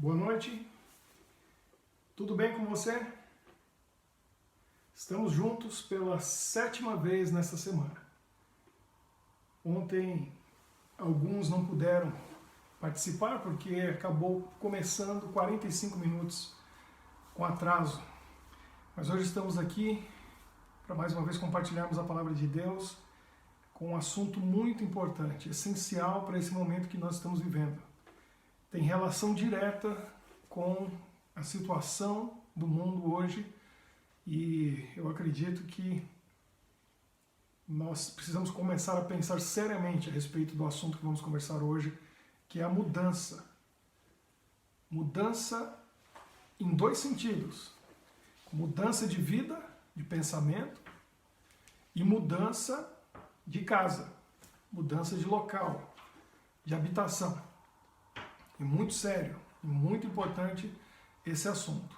Boa noite, tudo bem com você? Estamos juntos pela 7ª vez nessa semana. Ontem alguns não puderam participar porque acabou começando 45 minutos com atraso. Mas hoje estamos aqui para mais uma vez compartilharmos a palavra de Deus com um assunto muito importante, essencial para esse momento que nós estamos vivendo. Tem relação direta com a situação do mundo hoje e eu acredito que nós precisamos começar a pensar seriamente a respeito do assunto que vamos conversar hoje, que é a mudança. Mudança em dois sentidos: mudança de vida, de pensamento, e mudança de casa, mudança de local, de habitação. É muito sério e muito importante esse assunto.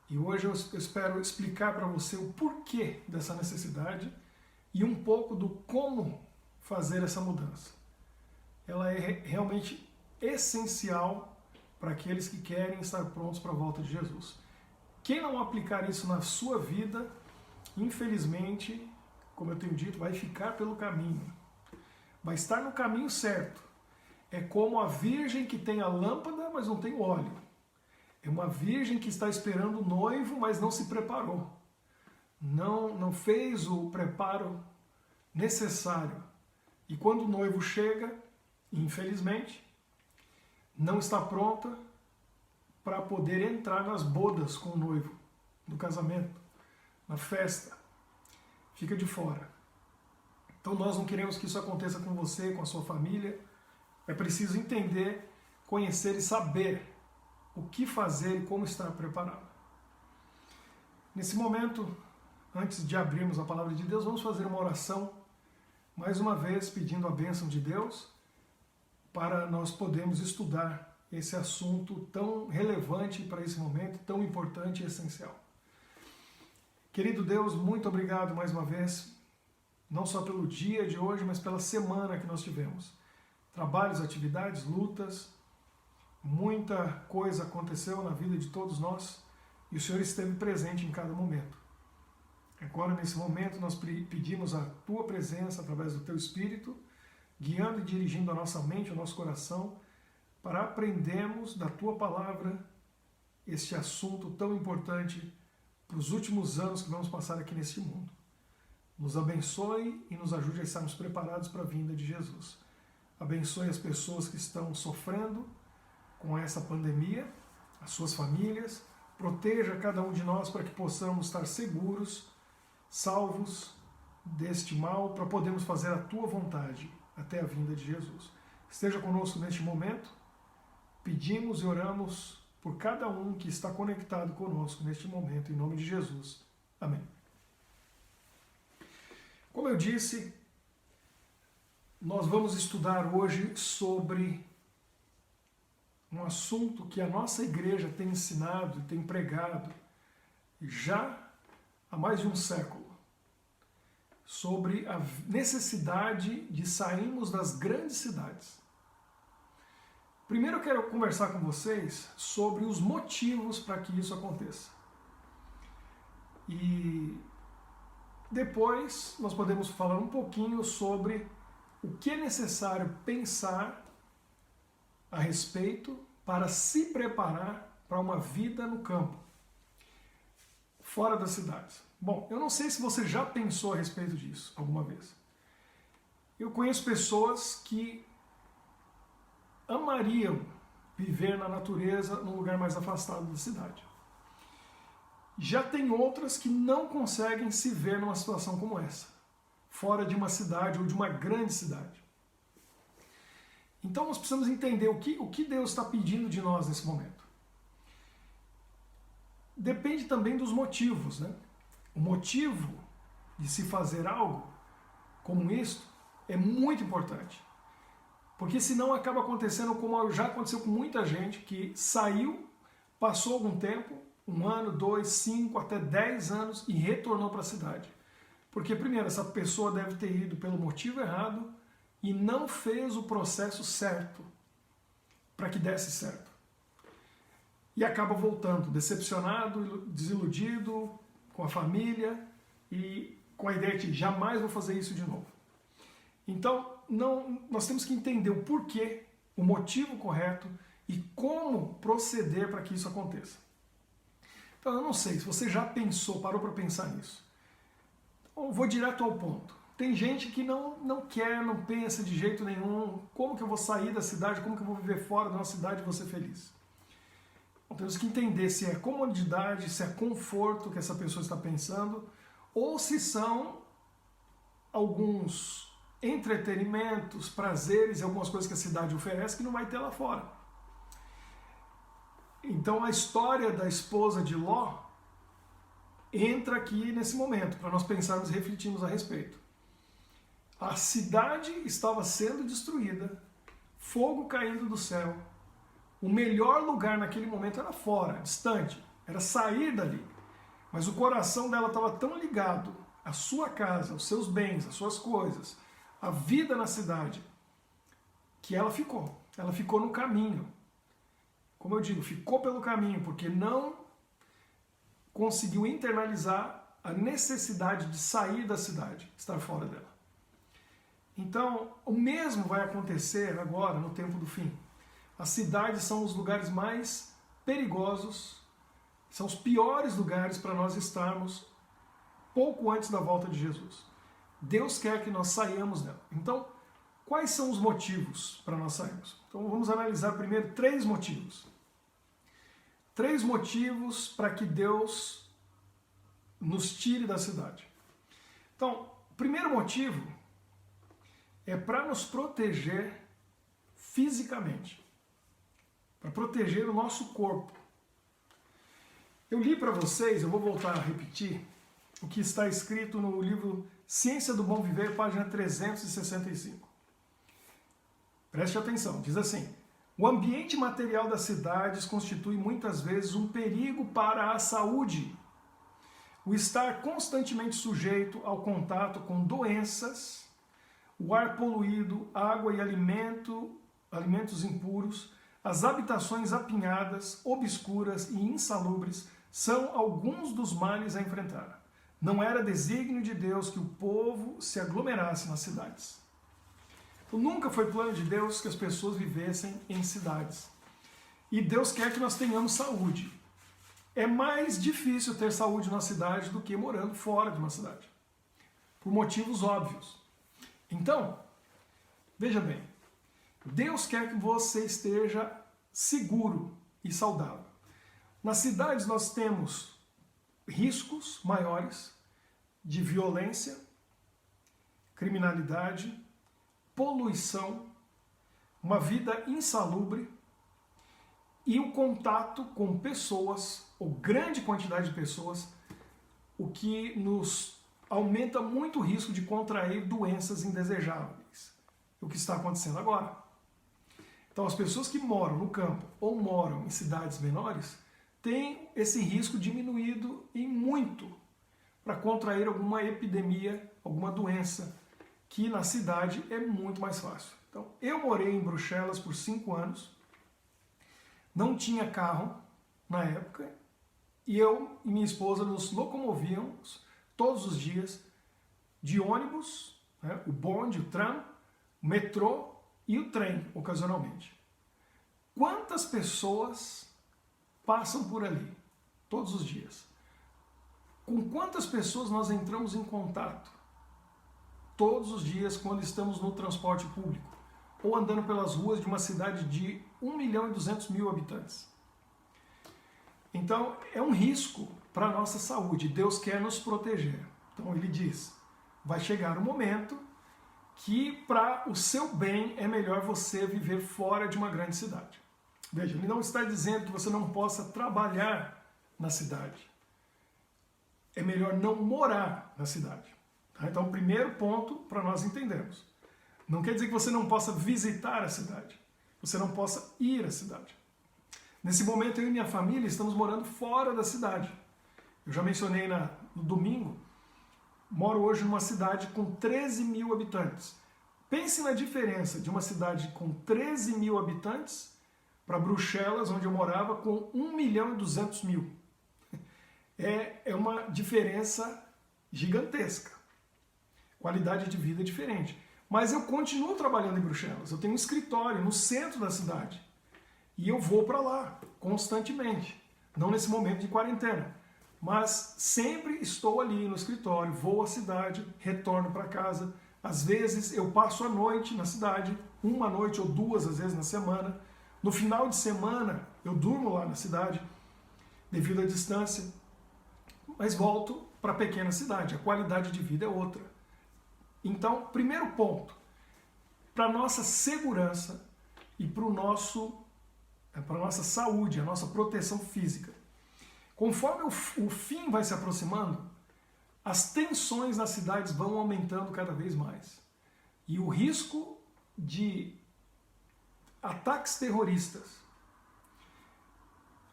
E hoje eu espero explicar para você o porquê dessa necessidade e um pouco do como fazer essa mudança. Ela é realmente essencial para aqueles que querem estar prontos para a volta de Jesus. Quem não aplicar isso na sua vida, infelizmente, como eu tenho dito, vai ficar pelo caminho. Vai estar no caminho certo. É como a virgem que tem a lâmpada, mas não tem o óleo. É uma virgem que está esperando o noivo, mas não se preparou. Não fez o preparo necessário. E quando o noivo chega, infelizmente, não está pronta para poder entrar nas bodas com o noivo, no casamento, na festa. Fica de fora. Então nós não queremos que isso aconteça com você, com a sua família. É preciso entender, conhecer e saber o que fazer e como estar preparado. Nesse momento, antes de abrirmos a palavra de Deus, vamos fazer uma oração, mais uma vez pedindo a bênção de Deus, para nós podermos estudar esse assunto tão relevante para esse momento, tão importante e essencial. Querido Deus, muito obrigado mais uma vez, não só pelo dia de hoje, mas pela semana que nós tivemos. Trabalhos, atividades, lutas, muita coisa aconteceu na vida de todos nós e o Senhor esteve presente em cada momento. Agora, nesse momento, nós pedimos a Tua presença através do Teu Espírito, guiando e dirigindo a nossa mente, o nosso coração, para aprendermos da Tua Palavra este assunto tão importante para os últimos anos que vamos passar aqui neste mundo. Nos abençoe e nos ajude a estarmos preparados para a vinda de Jesus. Abençoe as pessoas que estão sofrendo com essa pandemia, as suas famílias. Proteja cada um de nós para que possamos estar seguros, salvos deste mal, para podermos fazer a Tua vontade até a vinda de Jesus. Esteja conosco neste momento. Pedimos e oramos por cada um que está conectado conosco neste momento, em nome de Jesus. Amém. Como eu disse, nós vamos estudar hoje sobre um assunto que a nossa igreja tem ensinado e tem pregado já há mais de um século, sobre a necessidade de sairmos das grandes cidades. Primeiro eu quero conversar com vocês sobre os motivos para que isso aconteça. E depois nós podemos falar um pouquinho sobre o que é necessário pensar a respeito para se preparar para uma vida no campo, fora das cidades. Bom, eu não sei se você já pensou a respeito disso alguma vez. Eu conheço pessoas que amariam viver na natureza num lugar mais afastado da cidade. Já tem outras que não conseguem se ver numa situação como essa, fora de uma cidade ou de uma grande cidade. Então nós precisamos entender o que Deus está pedindo de nós nesse momento. Depende também dos motivos, né? O motivo de se fazer algo como isto é muito importante. Porque senão acaba acontecendo como já aconteceu com muita gente que saiu, passou algum tempo, 1 ano, 2, 5, até 10 anos e retornou para a cidade. Porque, primeiro, essa pessoa deve ter ido pelo motivo errado e não fez o processo certo para que desse certo. e acaba voltando decepcionado, desiludido com a família e com a ideia de jamais vou fazer isso de novo. Então, nós temos que entender o porquê, o motivo correto e como proceder para que isso aconteça. Então, eu não sei se você já parou para pensar nisso. Então, vou direto ao ponto. Tem gente que não quer, não pensa de jeito nenhum, como que eu vou sair da cidade, como que eu vou viver fora da nossa cidade e vou ser feliz. Então, temos que entender se é comodidade, se é conforto que essa pessoa está pensando, ou se são alguns entretenimentos, prazeres e algumas coisas que a cidade oferece que não vai ter lá fora. Então a história da esposa de Ló entra aqui nesse momento, para nós pensarmos e refletirmos a respeito. A cidade estava sendo destruída, fogo caindo do céu. O melhor lugar naquele momento era fora, distante, era sair dali. Mas o coração dela estava tão ligado à sua casa, aos seus bens, às suas coisas, à vida na cidade, que ela ficou no caminho. Como eu digo, ficou pelo caminho, porque não conseguiu internalizar a necessidade de sair da cidade, estar fora dela. Então, o mesmo vai acontecer agora, no tempo do fim. As cidades são os lugares mais perigosos, são os piores lugares para nós estarmos pouco antes da volta de Jesus. Deus quer que nós saiamos dela. Então, quais são os motivos para nós sairmos? Então, vamos analisar primeiro 3 motivos. 3 motivos para que Deus nos tire da cidade. Então, o primeiro motivo é para nos proteger fisicamente, para proteger o nosso corpo. Eu li para vocês, eu vou voltar a repetir, o que está escrito no livro Ciência do Bom Viver, página 365. Preste atenção, diz assim: o ambiente material das cidades constitui muitas vezes um perigo para a saúde. O estar constantemente sujeito ao contato com doenças, o ar poluído, água e alimentos impuros, as habitações apinhadas, obscuras e insalubres são alguns dos males a enfrentar. Não era desígnio de Deus que o povo se aglomerasse nas cidades. Então, nunca foi plano de Deus que as pessoas vivessem em cidades. E Deus quer que nós tenhamos saúde. É mais difícil ter saúde na cidade do que morando fora de uma cidade, por motivos óbvios. Então, veja bem, Deus quer que você esteja seguro e saudável. Nas cidades nós temos riscos maiores de violência, criminalidade, poluição, uma vida insalubre e o contato com pessoas, ou grande quantidade de pessoas, o que nos aumenta muito o risco de contrair doenças indesejáveis. O que está acontecendo agora. Então, as pessoas que moram no campo ou moram em cidades menores têm esse risco diminuído em muito para contrair alguma epidemia, alguma doença, que na cidade é muito mais fácil. Então, eu morei em Bruxelas por 5 anos, não tinha carro na época, e eu e minha esposa nos locomovíamos todos os dias de ônibus, né, o bonde, o tram, o metrô e o trem, ocasionalmente. Quantas pessoas passam por ali todos os dias? Com quantas pessoas nós entramos em contato todos os dias quando estamos no transporte público ou andando pelas ruas de uma cidade de 1.200.000 habitantes? Então, é um risco para a nossa saúde. Deus quer nos proteger. Então, ele diz, vai chegar um momento que para o seu bem é melhor você viver fora de uma grande cidade. Veja, ele não está dizendo que você não possa trabalhar na cidade. É melhor não morar na cidade. Tá? Então, o primeiro ponto para nós entendermos. Não quer dizer que você não possa visitar a cidade. Você não possa ir à cidade. Nesse momento, eu e minha família estamos morando fora da cidade. Eu já mencionei no domingo, moro hoje numa cidade com 13.000 habitantes. Pense na diferença de uma cidade com 13.000 habitantes para Bruxelas, onde eu morava, com 1.200.000. É uma diferença gigantesca. Qualidade de vida é diferente. Mas eu continuo trabalhando em Bruxelas. Eu tenho um escritório no centro da cidade. E eu vou para lá constantemente. Não nesse momento de quarentena. Mas sempre estou ali no escritório, vou à cidade, retorno para casa. Às vezes eu passo a noite na cidade, uma noite ou duas às vezes na semana. No final de semana eu durmo lá na cidade, devido à distância. Mas volto para a pequena cidade. A qualidade de vida é outra. Então, primeiro ponto, para a nossa segurança e para a nossa saúde, a nossa proteção física. Conforme o fim vai se aproximando, as tensões nas cidades vão aumentando cada vez mais. E o risco de ataques terroristas,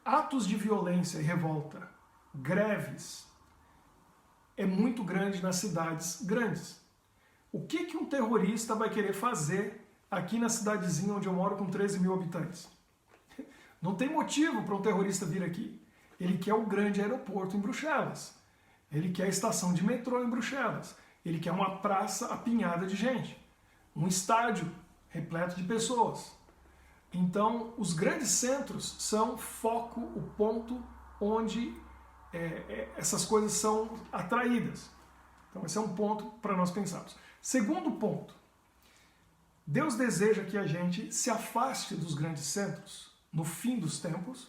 atos de violência e revolta, greves, é muito grande nas cidades grandes. O que um terrorista vai querer fazer aqui na cidadezinha onde eu moro com 13.000 habitantes? Não tem motivo para um terrorista vir aqui. Ele quer o grande aeroporto em Bruxelas. Ele quer a estação de metrô em Bruxelas. Ele quer uma praça apinhada de gente. Um estádio repleto de pessoas. Então, os grandes centros são foco, o ponto onde essas coisas são atraídas. Então, esse é um ponto para nós pensarmos. Segundo ponto, Deus deseja que a gente se afaste dos grandes centros no fim dos tempos.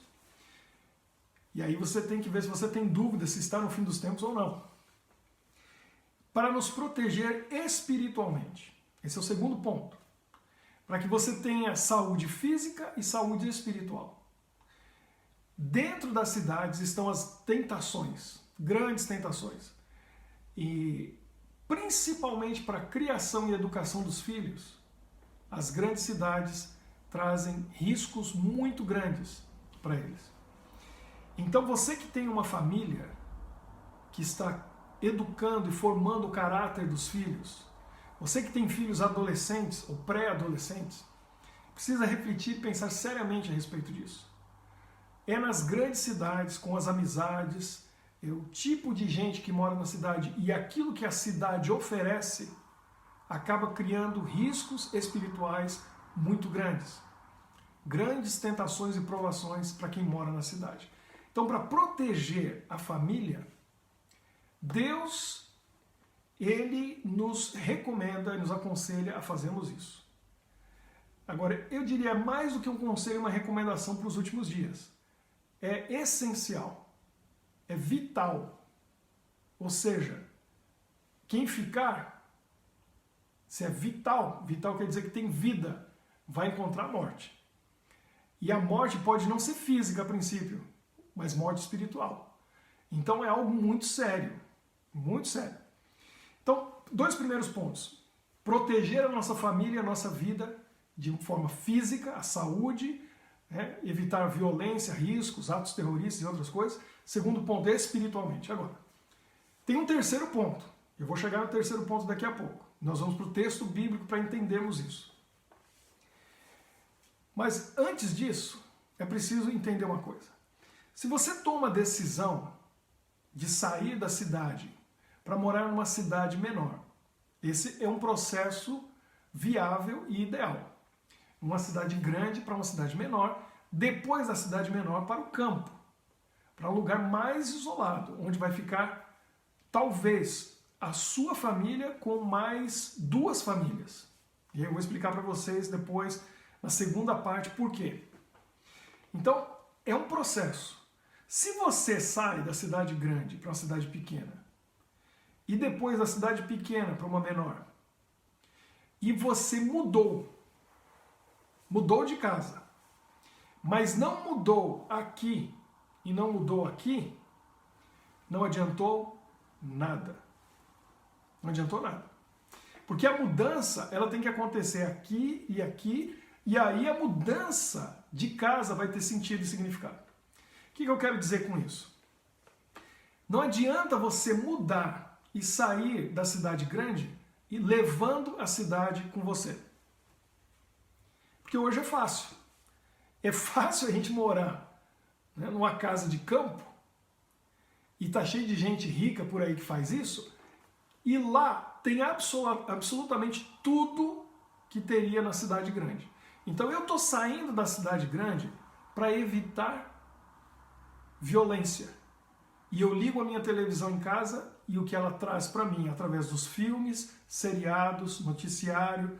E aí você tem que ver se você tem dúvida se está no fim dos tempos ou não. Para nos proteger espiritualmente. Esse é o segundo ponto. Para que você tenha saúde física e saúde espiritual. Dentro das cidades estão as tentações, grandes tentações. E principalmente para a criação e educação dos filhos, as grandes cidades trazem riscos muito grandes para eles. Então você que tem uma família que está educando e formando o caráter dos filhos, você que tem filhos adolescentes ou pré-adolescentes, precisa refletir e pensar seriamente a respeito disso. É nas grandes cidades, com as amizades, o tipo de gente que mora na cidade e aquilo que a cidade oferece acaba criando riscos espirituais muito grandes. Grandes tentações e provações para quem mora na cidade. Então, para proteger a família, Deus, Ele nos recomenda e nos aconselha a fazermos isso. Agora, eu diria mais do que um conselho, uma recomendação para os últimos dias. É essencial, é vital. Ou seja, quem ficar, se é vital, vital quer dizer que tem vida, vai encontrar morte. E a morte pode não ser física a princípio, mas morte espiritual. Então é algo muito sério, muito sério. Então, dois primeiros pontos. Proteger a nossa família, a nossa vida de forma física, a saúde, evitar violência, riscos, atos terroristas e outras coisas. Segundo ponto, espiritualmente. Agora, tem um terceiro ponto. Eu vou chegar no terceiro ponto daqui a pouco. Nós vamos para o texto bíblico para entendermos isso. Mas antes disso, é preciso entender uma coisa. Se você toma a decisão de sair da cidade para morar numa cidade menor, esse é um processo viável e ideal. Uma cidade grande para uma cidade menor, depois da cidade menor para o campo, para um lugar mais isolado, onde vai ficar talvez a sua família com mais duas famílias. E eu vou explicar para vocês depois, na segunda parte, por quê. Então, é um processo. Se você sai da cidade grande para uma cidade pequena, e depois da cidade pequena para uma menor, e você mudou de casa, mas não mudou aqui e não mudou aqui, não adiantou nada. Não adiantou nada. Porque a mudança, ela tem que acontecer aqui, e aí a mudança de casa vai ter sentido e significado. O que eu quero dizer com isso? Não adianta você mudar e sair da cidade grande e levando a cidade com você. Porque hoje é fácil. É fácil a gente morar, né, numa casa de campo, e tá cheio de gente rica por aí que faz isso, e lá tem absolutamente tudo que teria na cidade grande. Então eu estou saindo da cidade grande para evitar violência. E eu ligo a minha televisão em casa e o que ela traz para mim, através dos filmes, seriados, noticiário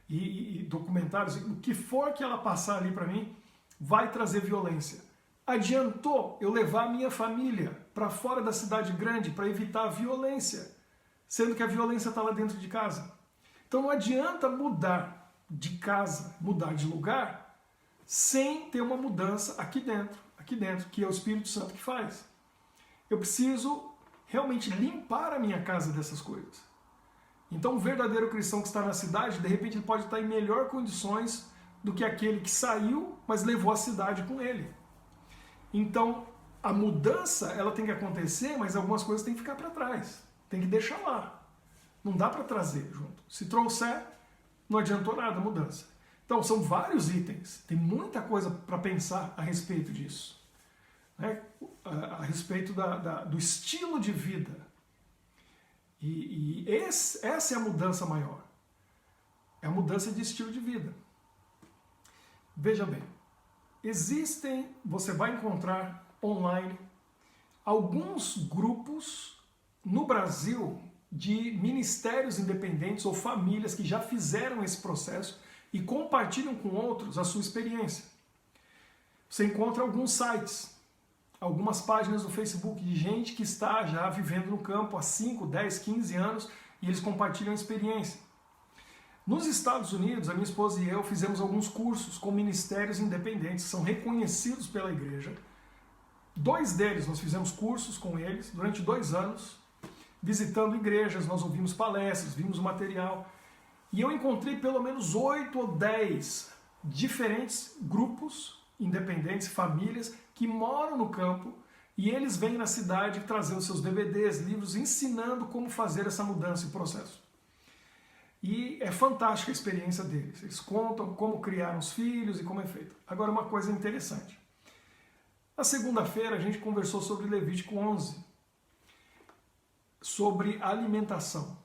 e documentários, o que for que ela passar ali para mim, vai trazer violência. Adiantou eu levar a minha família para fora da cidade grande para evitar a violência, sendo que a violência está lá dentro de casa. Então não adianta mudar de casa, mudar de lugar, sem ter uma mudança aqui dentro, que é o Espírito Santo que faz. Eu preciso realmente limpar a minha casa dessas coisas. Então, um verdadeiro cristão que está na cidade, de repente ele pode estar em melhor condições do que aquele que saiu, mas levou a cidade com ele. Então, a mudança, ela tem que acontecer, mas algumas coisas têm que ficar para trás. Tem que deixar lá. Não dá para trazer junto. Se trouxer, não adiantou nada a mudança. Então, são vários itens. Tem muita coisa para pensar a respeito disso. Né? A respeito do estilo de vida. Essa é a mudança maior. É a mudança de estilo de vida. Veja bem, você vai encontrar online alguns grupos no Brasil de ministérios independentes ou famílias que já fizeram esse processo e compartilham com outros a sua experiência. Você encontra alguns sites, algumas páginas do Facebook de gente que está já vivendo no campo há 5, 10, 15 anos e eles compartilham a experiência. Nos Estados Unidos, a minha esposa e eu fizemos alguns cursos com ministérios independentes, que são reconhecidos pela igreja. 2 deles nós fizemos cursos com eles durante 2 anos, visitando igrejas, nós ouvimos palestras, vimos o material. E eu encontrei pelo menos 8 ou 10 diferentes grupos independentes, famílias, que moram no campo e eles vêm na cidade trazendo seus DVDs, livros, ensinando como fazer essa mudança e processo. E é fantástica a experiência deles. Eles contam como criaram os filhos e como é feito. Agora, uma coisa interessante. Na segunda-feira, a gente conversou sobre Levítico 11, sobre alimentação.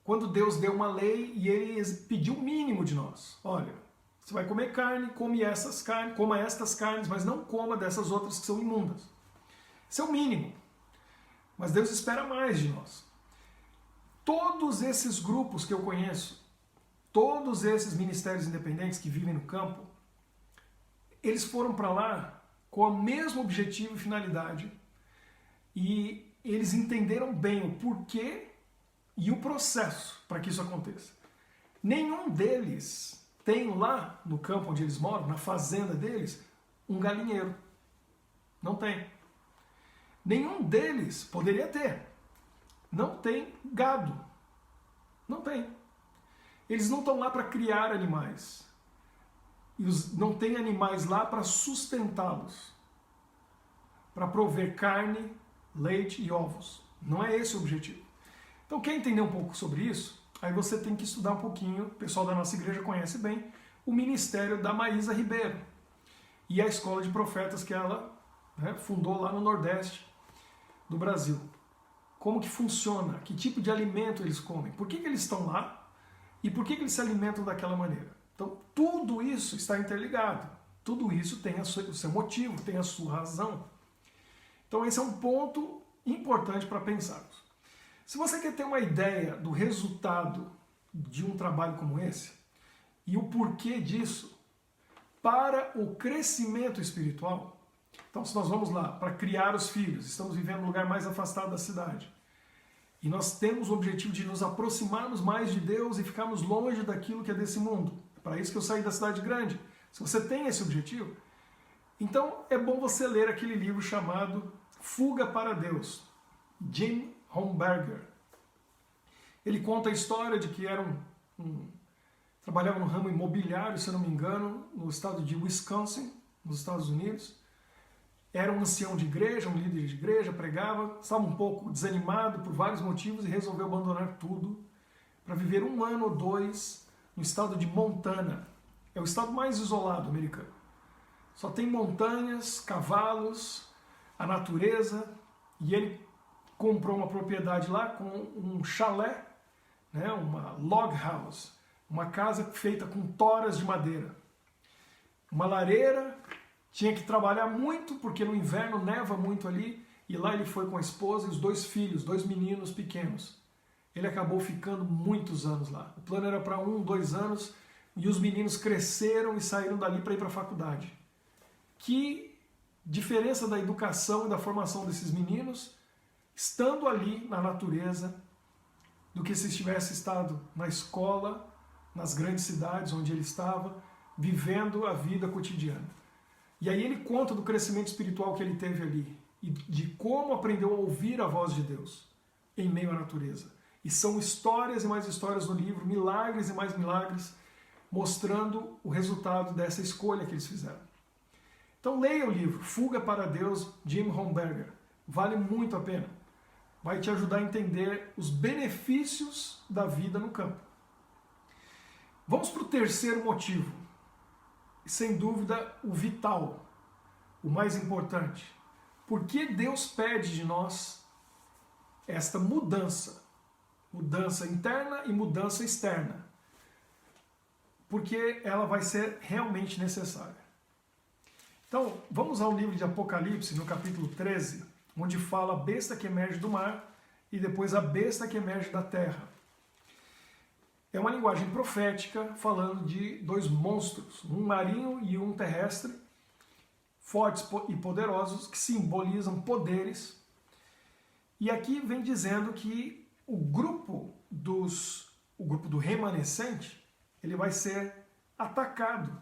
Quando Deus deu uma lei e ele pediu o mínimo de nós. Olha, você vai comer carne, coma estas carnes, mas não coma dessas outras que são imundas. Isso é o mínimo. Mas Deus espera mais de nós. Todos esses grupos que eu conheço, todos esses ministérios independentes que vivem no campo, eles foram para lá com o mesmo objetivo e finalidade e eles entenderam bem o porquê e o processo para que isso aconteça. Nenhum deles tem lá no campo onde eles moram, na fazenda deles, um galinheiro. Não tem. Nenhum deles poderia ter. Não tem gado. Não tem. Eles não estão lá para criar animais. Não tem animais lá para sustentá-los. Para prover carne, leite e ovos. Não é esse o objetivo. Então, quer entender um pouco sobre isso? Aí você tem que estudar um pouquinho, o pessoal da nossa igreja conhece bem, o ministério da Maísa Ribeiro e a escola de profetas que ela fundou lá no Nordeste do Brasil. Como que funciona, que tipo de alimento eles comem, por que eles estão lá e por que eles se alimentam daquela maneira. Então, tudo isso está interligado, tudo isso tem o seu motivo, tem a sua razão. Então, esse é um ponto importante para pensarmos. Se você quer ter uma ideia do resultado de um trabalho como esse e o porquê disso para o crescimento espiritual, então se nós vamos lá para criar os filhos, estamos vivendo num lugar mais afastado da cidade e nós temos o objetivo de nos aproximarmos mais de Deus e ficarmos longe daquilo que é desse mundo. É para isso que eu saí da cidade grande. Se você tem esse objetivo, então é bom você ler aquele livro chamado Fuga para Deus, Jim Homberger. Ele conta a história de que era trabalhava no ramo imobiliário, se eu não me engano, no estado de Wisconsin, nos Estados Unidos. Era um ancião de igreja, um líder de igreja, pregava, estava um pouco desanimado por vários motivos e resolveu abandonar tudo para viver 1 ano ou 2 no estado de Montana. É o estado mais isolado americano. Só tem montanhas, cavalos, a natureza, e ele comprou uma propriedade lá com um chalé, né, uma log house, uma casa feita com toras de madeira. Uma lareira, tinha que trabalhar muito, porque no inverno neva muito ali, e lá ele foi com a esposa e os 2 filhos, 2 meninos pequenos. Ele acabou ficando muitos anos lá. O plano era para 1, 2 anos, e os meninos cresceram e saíram dali para ir para a faculdade. Que diferença da educação e da formação desses meninos, estando ali na natureza, do que se tivesse estado na escola, nas grandes cidades onde ele estava, vivendo a vida cotidiana. E aí ele conta do crescimento espiritual que ele teve ali, e de como aprendeu a ouvir a voz de Deus em meio à natureza. E são histórias e mais histórias no livro, milagres e mais milagres, mostrando o resultado dessa escolha que eles fizeram. Então leia o livro Fuga para Deus, Jim Homberger. Vale muito a pena. Vai te ajudar a entender os benefícios da vida no campo. Vamos para o terceiro motivo. E sem dúvida o vital, o mais importante. Por que Deus pede de nós esta mudança? Mudança interna e mudança externa. Porque ela vai ser realmente necessária. Então, vamos ao livro de Apocalipse, no capítulo 13, onde fala a besta que emerge do mar e depois a besta que emerge da terra. É uma linguagem profética falando de 2 monstros, um marinho e um terrestre, fortes e poderosos, que simbolizam poderes. E aqui vem dizendo que o grupo do remanescente, ele vai ser atacado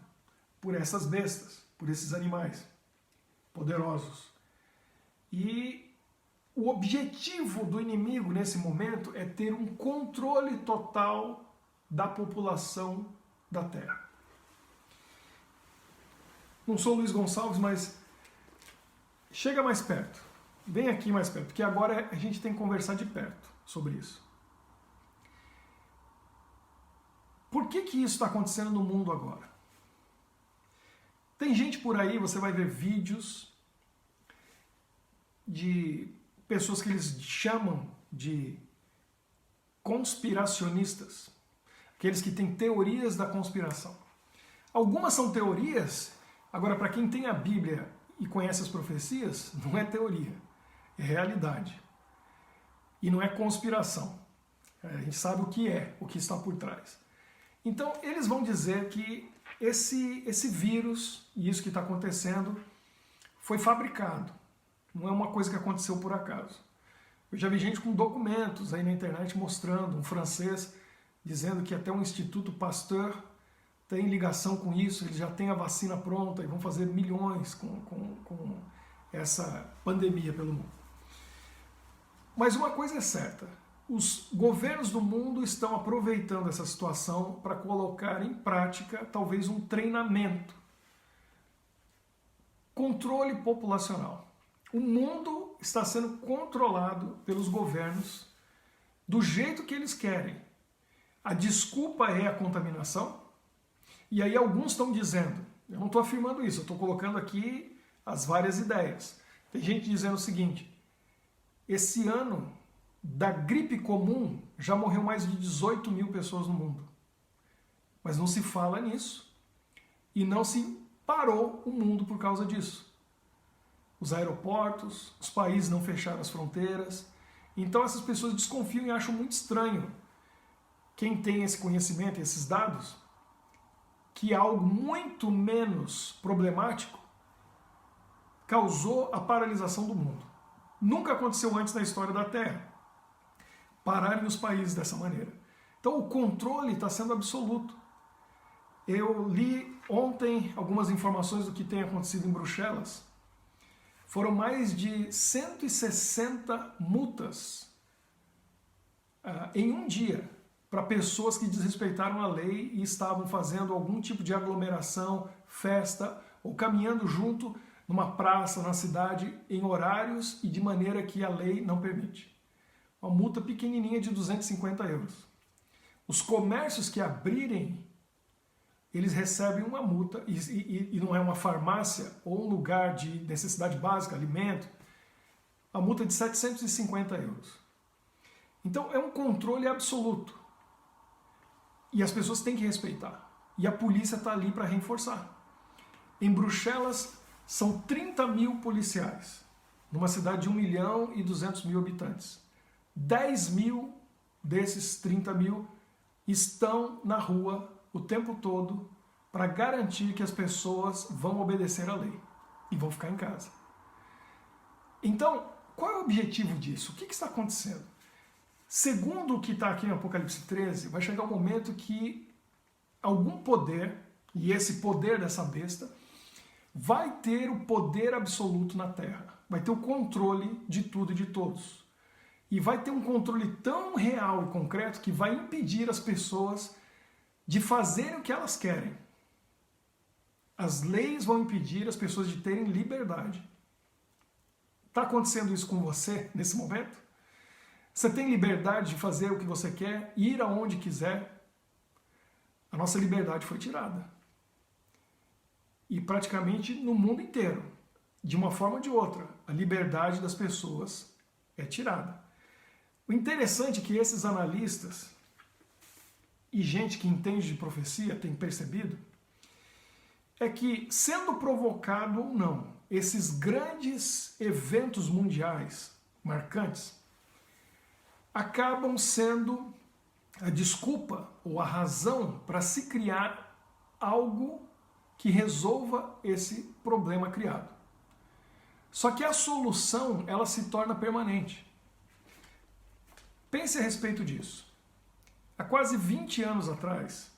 por essas bestas, por esses animais poderosos. E o objetivo do inimigo nesse momento é ter um controle total da população da Terra. Não sou Luiz Gonçalves, mas chega mais perto. Vem aqui mais perto, porque agora a gente tem que conversar de perto sobre isso. Por que isso está acontecendo no mundo agora? Tem gente por aí, você vai ver vídeos de pessoas que eles chamam de conspiracionistas, aqueles que têm teorias da conspiração. Algumas são teorias, agora para quem tem a Bíblia e conhece as profecias, não é teoria, é realidade. E não é conspiração. A gente sabe o que está por trás. Então eles vão dizer que esse vírus e isso que está acontecendo foi fabricado. Não é uma coisa que aconteceu por acaso. Eu já vi gente com documentos aí na internet mostrando, um francês dizendo que até o Instituto Pasteur tem ligação com isso, eles já têm a vacina pronta e vão fazer milhões com essa pandemia pelo mundo. Mas uma coisa é certa, os governos do mundo estão aproveitando essa situação para colocar em prática talvez um treinamento. Controle populacional. O mundo está sendo controlado pelos governos do jeito que eles querem. A desculpa é a contaminação. E aí alguns estão dizendo, eu não estou afirmando isso, eu estou colocando aqui as várias ideias. Tem gente dizendo o seguinte, esse ano da gripe comum já morreu mais de 18 mil pessoas no mundo. Mas não se fala nisso e não se parou o mundo por causa disso. Os aeroportos, os países não fecharam as fronteiras. Então essas pessoas desconfiam e acham muito estranho, quem tem esse conhecimento, esses dados, que algo muito menos problemático causou a paralisação do mundo. Nunca aconteceu antes na história da Terra pararem os países dessa maneira. Então o controle está sendo absoluto. Eu li ontem algumas informações do que tem acontecido em Bruxelas. Foram mais de 160 multas em um dia para pessoas que desrespeitaram a lei e estavam fazendo algum tipo de aglomeração, festa ou caminhando junto numa praça, na cidade, em horários e de maneira que a lei não permite. Uma multa pequenininha de 250 euros. Os comércios que abrirem eles recebem uma multa, e não é uma farmácia ou um lugar de necessidade básica, alimento, a multa é de 750 euros. Então é um controle absoluto. E as pessoas têm que respeitar. E a polícia está ali para reforçar. Em Bruxelas são 30 mil policiais, numa cidade de 1.200.000 habitantes. 10 mil desses 30 mil estão na rua o tempo todo para garantir que as pessoas vão obedecer à lei e vão ficar em casa. Então, qual é o objetivo disso? O que está acontecendo? Segundo o que está aqui no Apocalipse 13, vai chegar um momento que algum poder, e esse poder dessa besta, vai ter o poder absoluto na Terra. Vai ter o controle de tudo e de todos. E vai ter um controle tão real e concreto que vai impedir as pessoas de fazerem o que elas querem. As leis vão impedir as pessoas de terem liberdade. Está acontecendo isso com você nesse momento? Você tem liberdade de fazer o que você quer, ir aonde quiser? A nossa liberdade foi tirada. E praticamente no mundo inteiro, de uma forma ou de outra, a liberdade das pessoas é tirada. O interessante é que esses analistas e gente que entende de profecia tem percebido é que, sendo provocado ou não, esses grandes eventos mundiais marcantes acabam sendo a desculpa ou a razão para se criar algo que resolva esse problema criado. Só que a solução, ela se torna permanente. Pense a respeito disso. Há quase 20 anos atrás,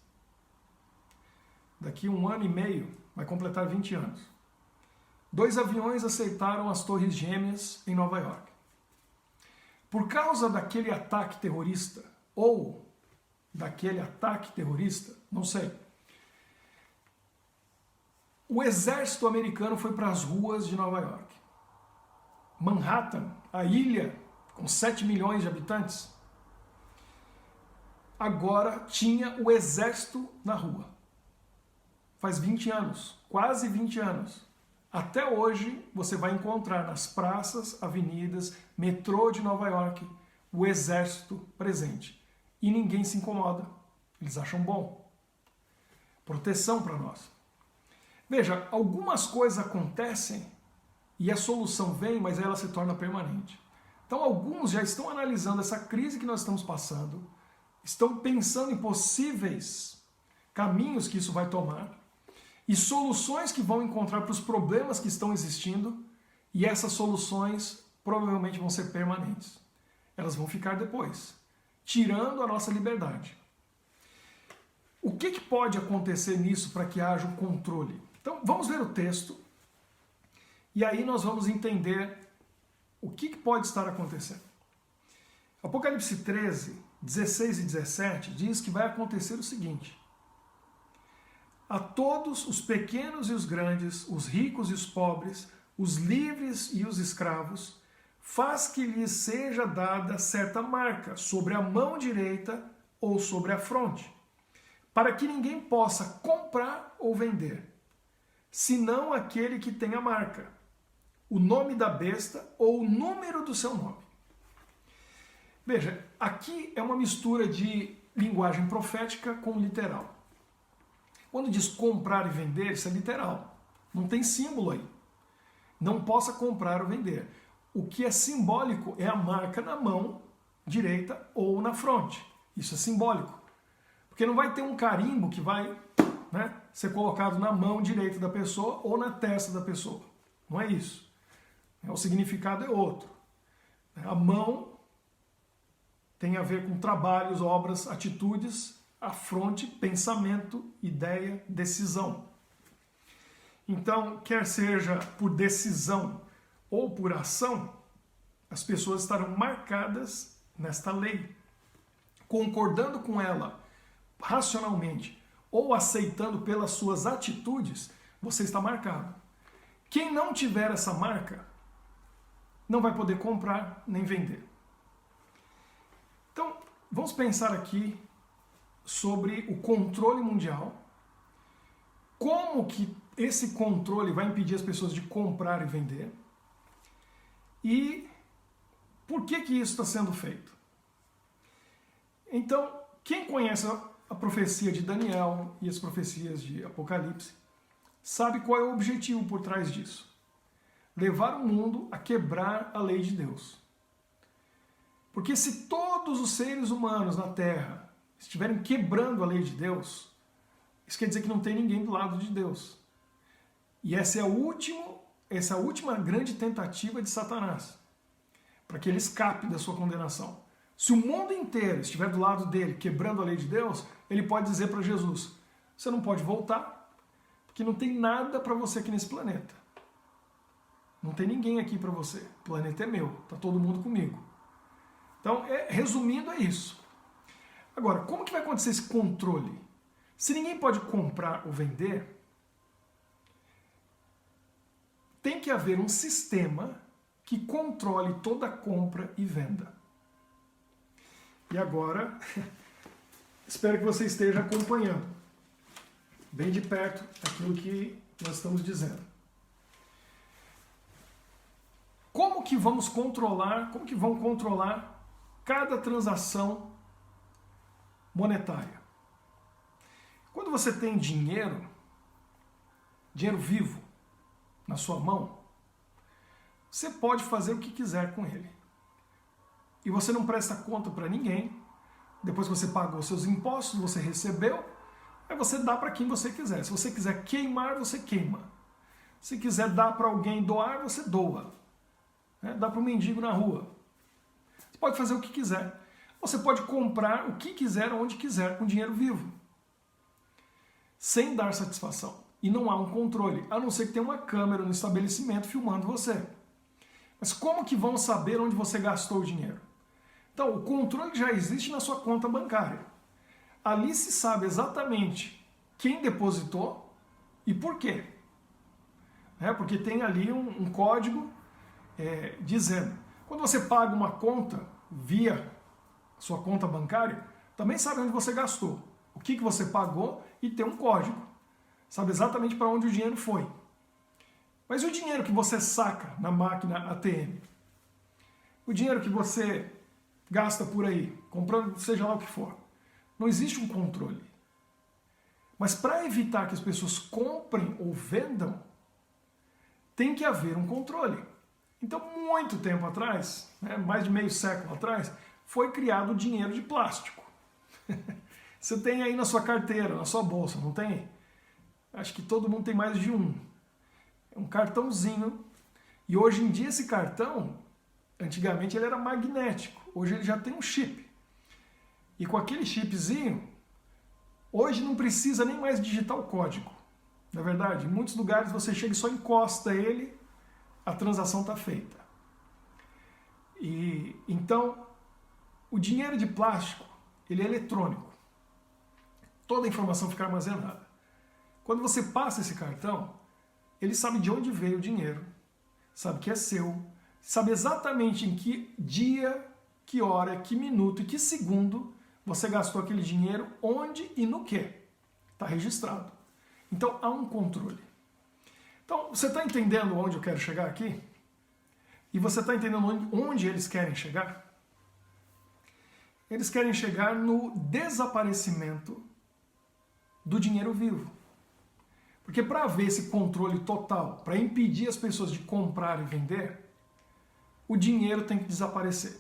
daqui 1 ano e meio, vai completar 20 anos, 2 aviões acertaram as Torres Gêmeas em Nova York. Por causa daquele ataque terrorista, ou daquele ataque terrorista, não sei, o exército americano foi para as ruas de Nova York. Manhattan, a ilha com 7 milhões de habitantes, agora tinha o exército na rua. Faz 20 anos, quase 20 anos. Até hoje você vai encontrar nas praças, avenidas, metrô de Nova York, o exército presente. E ninguém se incomoda. Eles acham bom. Proteção para nós. Veja, algumas coisas acontecem e a solução vem, mas ela se torna permanente. Então alguns já estão analisando essa crise que nós estamos passando, estão pensando em possíveis caminhos que isso vai tomar e soluções que vão encontrar para os problemas que estão existindo, e essas soluções provavelmente vão ser permanentes. Elas vão ficar depois, tirando a nossa liberdade. O que pode acontecer nisso para que haja um controle? Então vamos ver o texto e aí nós vamos entender o que pode estar acontecendo. Apocalipse 13, 16 e 17 diz que vai acontecer o seguinte: a todos, os pequenos e os grandes, os ricos e os pobres, os livres e os escravos, faz que lhes seja dada certa marca sobre a mão direita ou sobre a fronte, para que ninguém possa comprar ou vender, senão aquele que tem a marca, o nome da besta ou o número do seu nome. Veja, aqui é uma mistura de linguagem profética com literal. Quando diz comprar e vender, isso é literal. Não tem símbolo aí. Não possa comprar ou vender. O que é simbólico é a marca na mão direita ou na fronte. Isso é simbólico. Porque não vai ter um carimbo que vai, ser colocado na mão direita da pessoa ou na testa da pessoa. Não é isso. O significado é outro. A mão tem a ver com trabalhos, obras, atitudes. A fronte, pensamento, ideia, decisão. Então, quer seja por decisão ou por ação, as pessoas estarão marcadas nesta lei, concordando com ela racionalmente ou aceitando pelas suas atitudes, você está marcado. Quem não tiver essa marca não vai poder comprar nem vender. Então, vamos pensar aqui sobre o controle mundial como que esse controle vai impedir as pessoas de comprar e vender e por que que isso está sendo feito. Então, quem conhece a profecia de Daniel e as profecias de Apocalipse sabe qual é o objetivo por trás disso. Levar o mundo a quebrar a lei de Deus. Porque se todos os seres humanos na Terra estiverem quebrando a lei de Deus, isso quer dizer que não tem ninguém do lado de Deus. E essa é a última grande tentativa de Satanás, para que ele escape da sua condenação. Se o mundo inteiro estiver do lado dele, quebrando a lei de Deus, ele pode dizer para Jesus, você não pode voltar, porque não tem nada para você aqui nesse planeta. Não tem ninguém aqui para você. O planeta é meu, está todo mundo comigo. Então, resumindo, é isso. Agora, como que vai acontecer esse controle? Se ninguém pode comprar ou vender, tem que haver um sistema que controle toda a compra e venda. E agora, espero que você esteja acompanhando bem de perto aquilo que nós estamos dizendo. Como que vamos controlar, como que vão controlar cada transação monetária? Quando você tem dinheiro vivo na sua mão, você pode fazer o que quiser com ele. E você não presta conta para ninguém. Depois que você pagou seus impostos, você recebeu, aí você dá para quem você quiser. Se você quiser queimar, você queima. Se quiser dar para alguém doar, você doa. Dá para um mendigo na rua. Você pode fazer o que quiser. Você pode comprar o que quiser, onde quiser, com dinheiro vivo. Sem dar satisfação. E não há um controle, a não ser que tenha uma câmera no estabelecimento filmando você. Mas como que vão saber onde você gastou o dinheiro? Então, o controle já existe na sua conta bancária. Ali se sabe exatamente quem depositou e por quê. Porque tem ali um código dizendo. Quando você paga uma conta via sua conta bancária, também sabe onde você gastou, o que você pagou e tem um código. Sabe exatamente para onde o dinheiro foi. Mas e o dinheiro que você saca na máquina ATM? O dinheiro que você gasta por aí, comprando seja lá o que for. Não existe um controle. Mas para evitar que as pessoas comprem ou vendam, tem que haver um controle. Então, muito tempo atrás, mais de meio século atrás, foi criado o dinheiro de plástico. Você tem aí na sua carteira, na sua bolsa, não tem? Acho que todo mundo tem mais de um. É um cartãozinho. E hoje em dia esse cartão, antigamente ele era magnético. Hoje ele já tem um chip. E com aquele chipzinho, hoje não precisa nem mais digitar o código. Na verdade, em muitos lugares você chega e só encosta ele, a transação está feita. E então, o dinheiro de plástico, ele é eletrônico. Toda a informação fica armazenada. Quando você passa esse cartão, ele sabe de onde veio o dinheiro, sabe que é seu, sabe exatamente em que dia, que hora, que minuto e que segundo você gastou aquele dinheiro, onde e no que. Está registrado. Então há um controle. Então você está entendendo onde eu quero chegar aqui? E você está entendendo onde eles querem chegar? Eles querem chegar no desaparecimento do dinheiro vivo. Porque para haver esse controle total, para impedir as pessoas de comprar e vender, o dinheiro tem que desaparecer.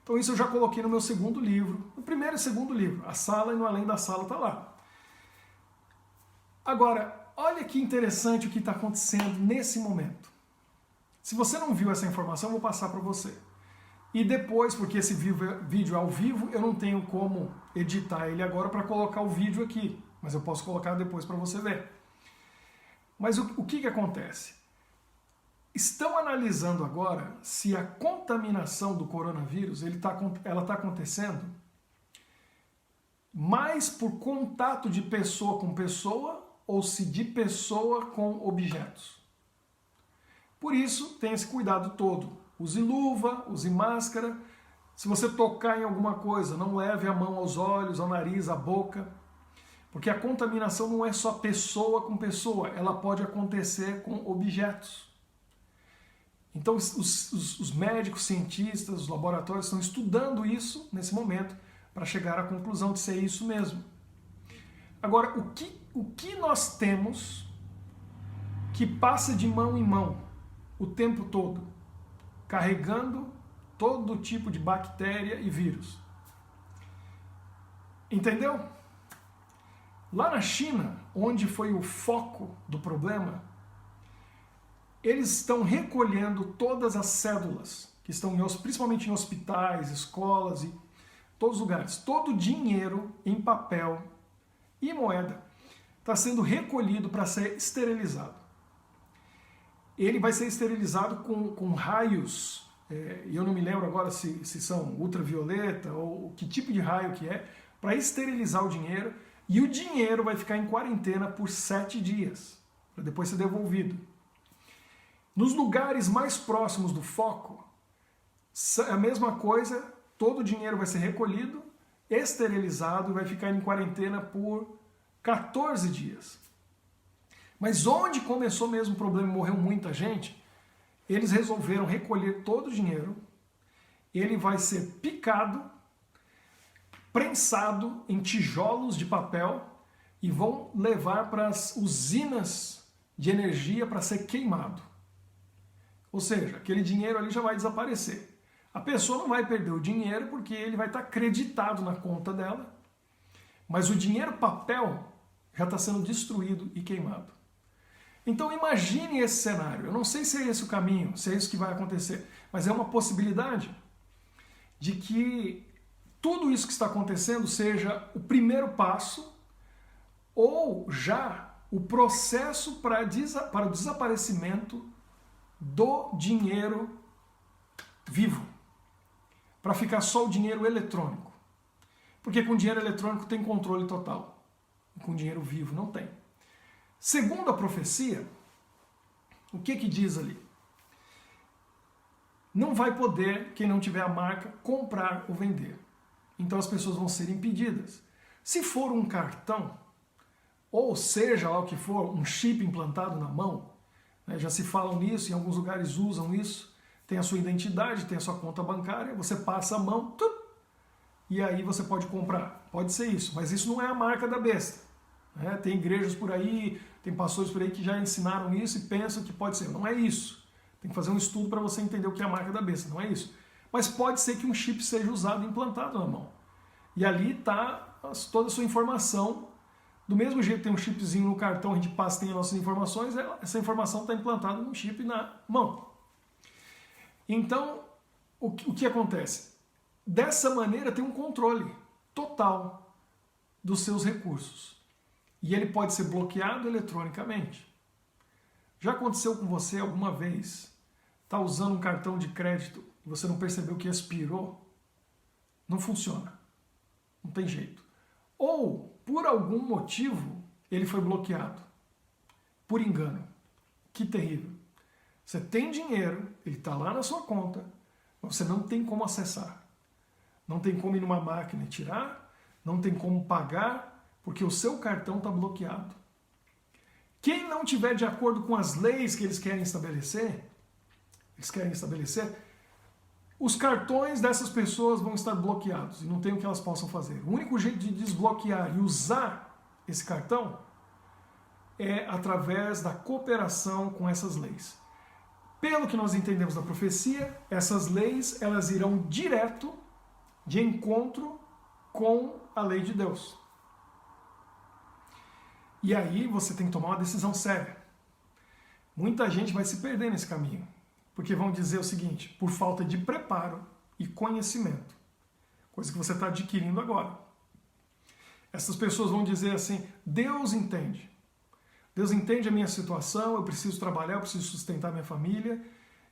Então isso eu já coloquei no meu segundo livro, no primeiro e segundo livro, A Sala e no Além da Sala está lá. Agora, olha que interessante o que está acontecendo nesse momento. Se você não viu essa informação, eu vou passar para você. E depois, porque esse vídeo é ao vivo, eu não tenho como editar ele agora para colocar o vídeo aqui, mas eu posso colocar depois para você ver. Mas o que acontece? Estão analisando agora se a contaminação do coronavírus ela está acontecendo mais por contato de pessoa com pessoa ou se de pessoa com objetos. Por isso, tem esse cuidado todo. Use luva, use máscara. Se você tocar em alguma coisa, não leve a mão aos olhos, ao nariz, à boca. Porque a contaminação não é só pessoa com pessoa, ela pode acontecer com objetos. Então os médicos, cientistas, os laboratórios estão estudando isso nesse momento para chegar à conclusão de ser isso mesmo. Agora, o que nós temos que passa de mão em mão o tempo todo, carregando todo tipo de bactéria e vírus? Entendeu? Lá na China, onde foi o foco do problema, eles estão recolhendo todas as cédulas que estão principalmente em hospitais, escolas e todos os lugares. Todo o dinheiro em papel e moeda está sendo recolhido para ser esterilizado. Ele vai ser esterilizado com raios, eu não me lembro agora se são ultravioleta ou que tipo de raio que é, para esterilizar o dinheiro, e o dinheiro vai ficar em quarentena por 7 dias, para depois ser devolvido. Nos lugares mais próximos do foco, a mesma coisa, todo o dinheiro vai ser recolhido, esterilizado e vai ficar em quarentena por 14 dias. Mas onde começou mesmo o problema e morreu muita gente, eles resolveram recolher todo o dinheiro, ele vai ser picado, prensado em tijolos de papel e vão levar para as usinas de energia para ser queimado. Ou seja, aquele dinheiro ali já vai desaparecer. A pessoa não vai perder o dinheiro porque ele vai estar creditado na conta dela, mas o dinheiro papel já está sendo destruído e queimado. Então imagine esse cenário. Eu não sei se é esse o caminho, se é isso que vai acontecer, mas é uma possibilidade de que tudo isso que está acontecendo seja o primeiro passo ou já o processo para o desaparecimento do dinheiro vivo, para ficar só o dinheiro eletrônico. Porque com dinheiro eletrônico tem controle total, com dinheiro vivo não tem. Segundo a profecia, o que diz ali? Não vai poder, quem não tiver a marca, comprar ou vender. Então as pessoas vão ser impedidas. Se for um cartão, ou seja lá o que for, um chip implantado na mão, já se falam nisso, em alguns lugares usam isso, tem a sua identidade, tem a sua conta bancária, você passa a mão, e aí você pode comprar. Pode ser isso, mas isso não é a marca da besta. Tem igrejas por aí, tem pastores por aí que já ensinaram isso e pensam que pode ser. Não é isso. Tem que fazer um estudo para você entender o que é a marca da besta, não é isso. Mas pode ser que um chip seja usado e implantado na mão. E ali está toda a sua informação. Do mesmo jeito que tem um chipzinho no cartão, a gente passa, tem as nossas informações, essa informação está implantada num chip na mão. Então, o que acontece? Dessa maneira tem um controle total dos seus recursos. E ele pode ser bloqueado eletronicamente. Já aconteceu com você alguma vez? Está usando um cartão de crédito e você não percebeu que expirou? Não funciona. Não tem jeito. Ou, por algum motivo, ele foi bloqueado. Por engano. Que terrível. Você tem dinheiro, ele está lá na sua conta, mas você não tem como acessar. Não tem como ir numa máquina e tirar, não tem como pagar, porque o seu cartão está bloqueado. Quem não tiver de acordo com as leis que eles querem estabelecer, os cartões dessas pessoas vão estar bloqueados e não tem o que elas possam fazer. O único jeito de desbloquear e usar esse cartão é através da cooperação com essas leis. Pelo que nós entendemos da profecia, essas leis elas irão direto de encontro com a lei de Deus. E aí você tem que tomar uma decisão séria. Muita gente vai se perder nesse caminho, porque vão dizer o seguinte, por falta de preparo e conhecimento, coisa que você está adquirindo agora. Essas pessoas vão dizer assim, Deus entende a minha situação, eu preciso trabalhar, eu preciso sustentar minha família,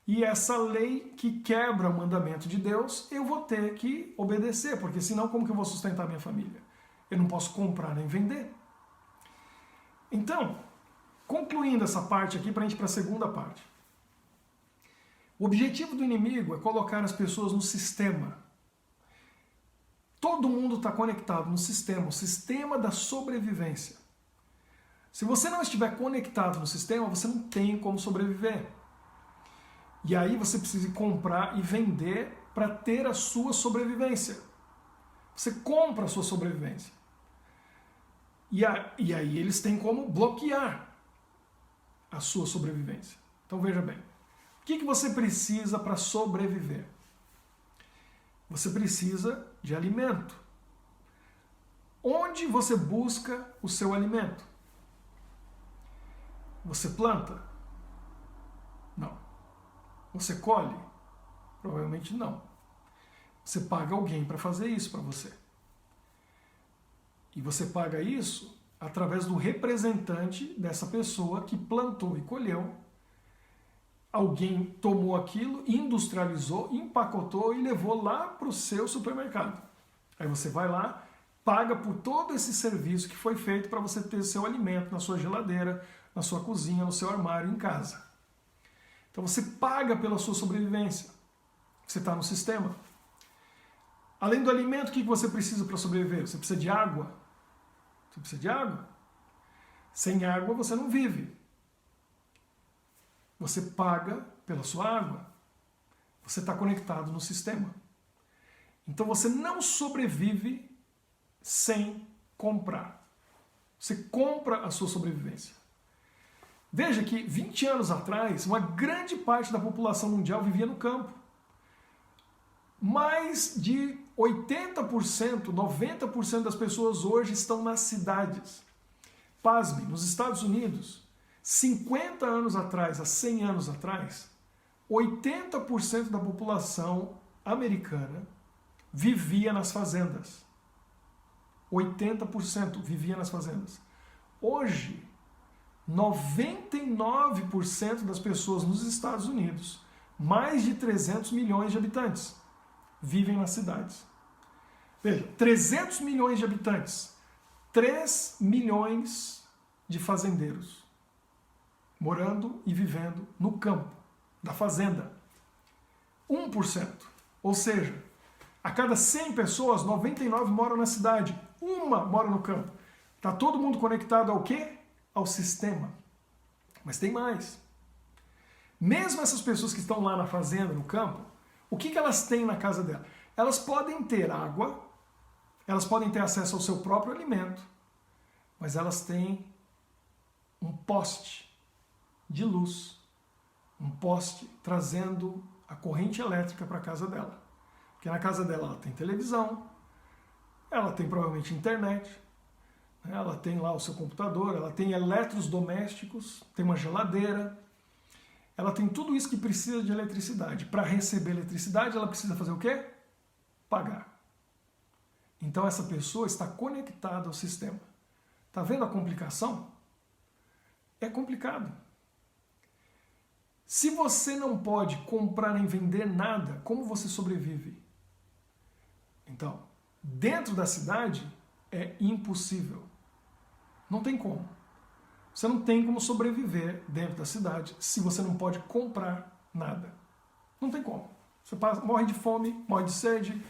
e essa lei que quebra o mandamento de Deus, eu vou ter que obedecer, porque senão como que eu vou sustentar minha família? Eu não posso comprar nem vender. Então, concluindo essa parte aqui, para a gente ir para a segunda parte. O objetivo do inimigo é colocar as pessoas no sistema. Todo mundo está conectado no sistema, o sistema da sobrevivência. Se você não estiver conectado no sistema, você não tem como sobreviver. E aí você precisa comprar e vender para ter a sua sobrevivência. Você compra a sua sobrevivência. E aí eles têm como bloquear a sua sobrevivência. Então veja bem, o que você precisa para sobreviver? Você precisa de alimento. Onde você busca o seu alimento? Você planta? Não. Você colhe? Provavelmente não. Você paga alguém para fazer isso para você. E você paga isso através do representante dessa pessoa que plantou e colheu. Alguém tomou aquilo, industrializou, empacotou e levou lá para o seu supermercado. Aí você vai lá, paga por todo esse serviço que foi feito para você ter seu alimento na sua geladeira, na sua cozinha, no seu armário, em casa. Então você paga pela sua sobrevivência. Você está no sistema. Além do alimento, o que você precisa para sobreviver? Você precisa de água. Você precisa de água. Sem água você não vive. Você paga pela sua água. Você está conectado no sistema. Então você não sobrevive sem comprar. Você compra a sua sobrevivência. Veja que 20 anos atrás, uma grande parte da população mundial vivia no campo. Mais de 80%, 90% das pessoas hoje estão nas cidades. Pasmem, nos Estados Unidos, 50 anos atrás, há 100 anos atrás, 80% da população americana vivia nas fazendas. 80% vivia nas fazendas. Hoje, 99% das pessoas nos Estados Unidos, mais de 300 milhões de habitantes, vivem nas cidades. Veja, 300 milhões de habitantes, 3 milhões de fazendeiros, morando e vivendo no campo, da fazenda. 1%. Ou seja, a cada 100 pessoas, 99 moram na cidade, uma mora no campo. Está todo mundo conectado ao quê? Ao sistema. Mas tem mais. Mesmo essas pessoas que estão lá na fazenda, no campo, o que elas têm na casa dela? Elas podem ter água, elas podem ter acesso ao seu próprio alimento, mas elas têm um poste de luz, um poste trazendo a corrente elétrica para a casa dela. Porque na casa dela ela tem televisão, ela tem provavelmente internet, ela tem lá o seu computador, ela tem eletrodomésticos, tem uma geladeira, ela tem tudo isso que precisa de eletricidade. Para receber eletricidade, ela precisa fazer o quê? Pagar. Então essa pessoa está conectada ao sistema. Está vendo a complicação? É complicado. Se você não pode comprar nem vender nada, como você sobrevive? Então, dentro da cidade é impossível. Não tem como. Você não tem como sobreviver dentro da cidade se você não pode comprar nada. Não tem como. Você morre de fome, morre de sede,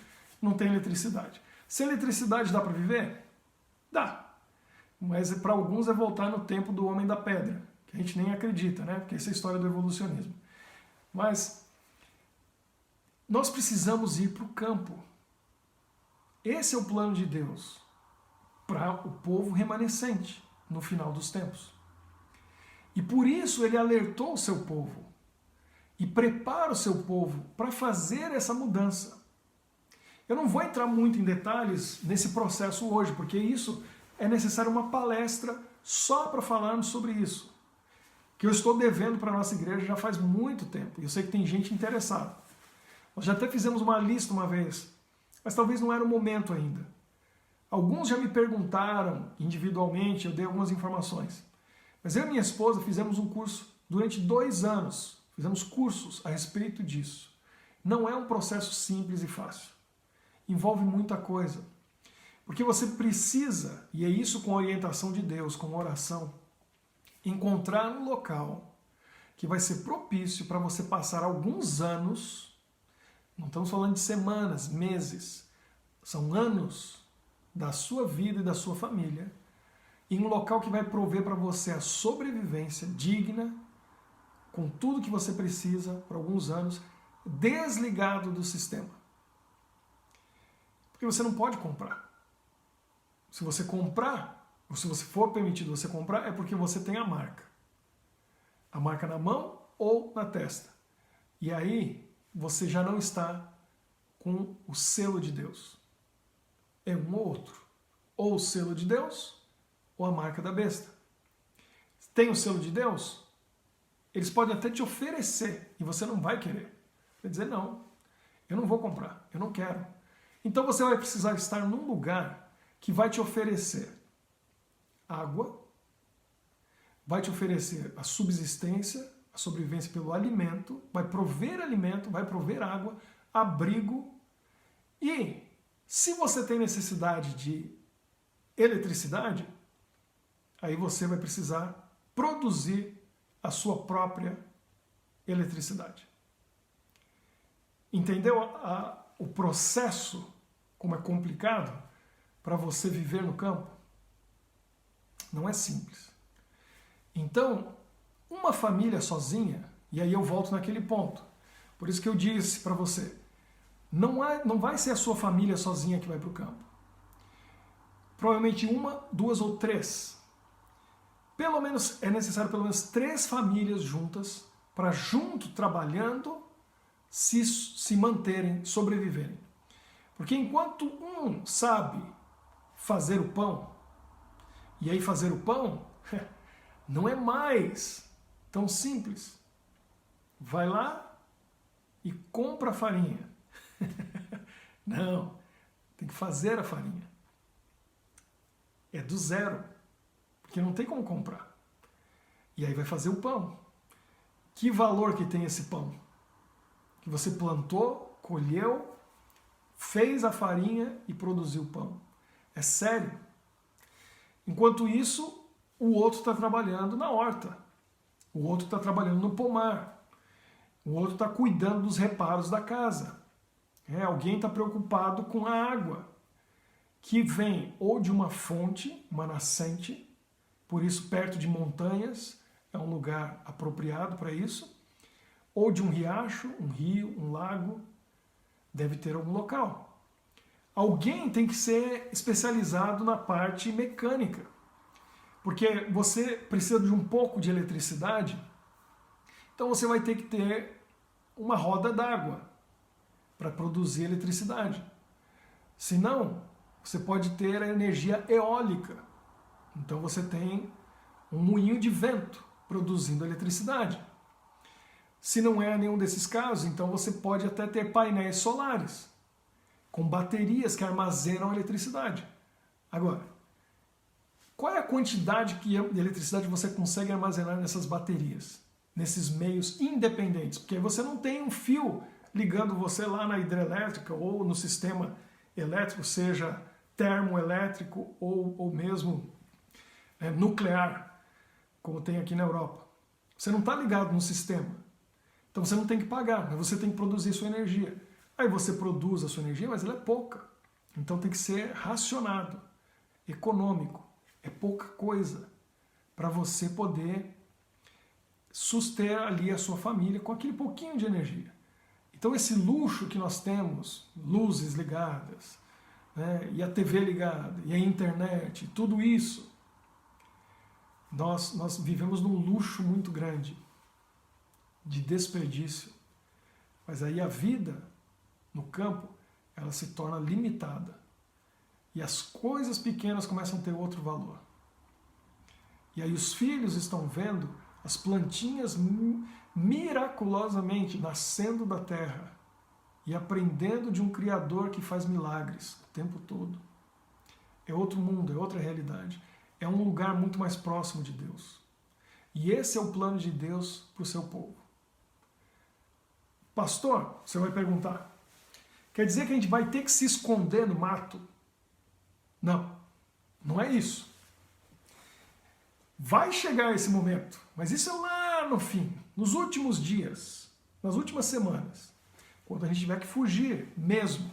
não tem eletricidade. Se a eletricidade dá para viver? Dá. Mas para alguns é voltar no tempo do homem da pedra, que a gente nem acredita, né? Porque essa é a história do evolucionismo. Mas nós precisamos ir para o campo. Esse é o plano de Deus para o povo remanescente no final dos tempos. E por isso ele alertou o seu povo e prepara o seu povo para fazer essa mudança. Eu não vou entrar muito em detalhes nesse processo hoje, porque isso é necessário uma palestra só para falarmos sobre isso, que eu estou devendo para a nossa igreja já faz muito tempo, e eu sei que tem gente interessada. Nós já até fizemos uma lista uma vez, mas talvez não era o momento ainda. Alguns já me perguntaram individualmente, eu dei algumas informações. Mas eu e minha esposa fizemos um curso durante 2 anos. Fizemos cursos a respeito disso. Não é um processo simples e fácil. Envolve muita coisa. Porque você precisa, e é isso com a orientação de Deus, com oração, encontrar um local que vai ser propício para você passar alguns anos, não estamos falando de semanas, meses, São anos da sua vida e da sua família em um local que vai prover para você a sobrevivência digna, com tudo que você precisa por alguns anos, desligado do sistema. Porque você não pode comprar. Se você comprar, ou se você for permitido você comprar, é porque você tem a marca. A marca na mão ou na testa. E aí você já não está com o selo de Deus. É um ou outro. Ou o selo de Deus, ou a marca da besta. Tem o selo de Deus? Eles podem até te oferecer e você não vai querer. Vai dizer, não, eu não vou comprar, eu não quero. Então você vai precisar estar num lugar que vai te oferecer água, vai te oferecer a subsistência, a sobrevivência pelo alimento, vai prover água, abrigo. E se você tem necessidade de eletricidade, aí você vai precisar produzir a sua própria eletricidade. Entendeu o processo, como é complicado para você viver no campo? Não é simples. Então, uma família sozinha, e aí eu volto naquele ponto, por isso que eu disse para você, não vai ser a sua família sozinha que vai para o campo. Provavelmente uma, duas ou três. É necessário pelo menos 3 famílias juntas para junto, trabalhando, se manterem, sobreviverem. Porque enquanto um sabe fazer o pão, e aí fazer o pão não é mais tão simples. Vai lá e compra a farinha. Não, tem que fazer a farinha. É do zero, porque não tem como comprar. E aí vai fazer o pão. Que valor que tem esse pão? Que você plantou, colheu, fez a farinha e produziu o pão. É sério. Enquanto isso, o outro está trabalhando na horta. O outro está trabalhando no pomar. O outro está cuidando dos reparos da casa. Alguém está preocupado com a água, que vem ou de uma fonte, uma nascente, por isso perto de montanhas é um lugar apropriado para isso, ou de um riacho, um rio, um lago, deve ter algum local. Alguém tem que ser especializado na parte mecânica, porque você precisa de um pouco de eletricidade, então você vai ter que ter uma roda d'água para produzir eletricidade. Senão, você pode ter a energia eólica. Então você tem um moinho de vento produzindo eletricidade. Se não é nenhum desses casos, então você pode até ter painéis solares com baterias que armazenam eletricidade. Agora, qual é a quantidade de eletricidade você consegue armazenar nessas baterias, nesses meios independentes? Porque você não tem um fio ligando você lá na hidrelétrica ou no sistema elétrico, seja termoelétrico ou mesmo nuclear, como tem aqui na Europa. Você não está ligado no sistema. Então você não tem que pagar, mas você tem que produzir sua energia. Aí você produz a sua energia, mas ela é pouca. Então tem que ser racionado, econômico. É pouca coisa para você poder suster ali a sua família com aquele pouquinho de energia. Então esse luxo que nós temos, luzes ligadas, e a TV ligada, e a internet, tudo isso, nós vivemos num luxo muito grande de desperdício. Mas aí a vida no campo, ela se torna limitada. E as coisas pequenas começam a ter outro valor. E aí os filhos estão vendo as plantinhas miraculosamente nascendo da terra e aprendendo de um Criador que faz milagres o tempo todo. É outro mundo, é outra realidade. É um lugar muito mais próximo de Deus. E esse é o plano de Deus para o seu povo. Pastor, você vai perguntar, quer dizer que a gente vai ter que se esconder no mato? Não, não é isso. Vai chegar esse momento, mas isso é lá no fim, nos últimos dias, nas últimas semanas, quando a gente tiver que fugir mesmo.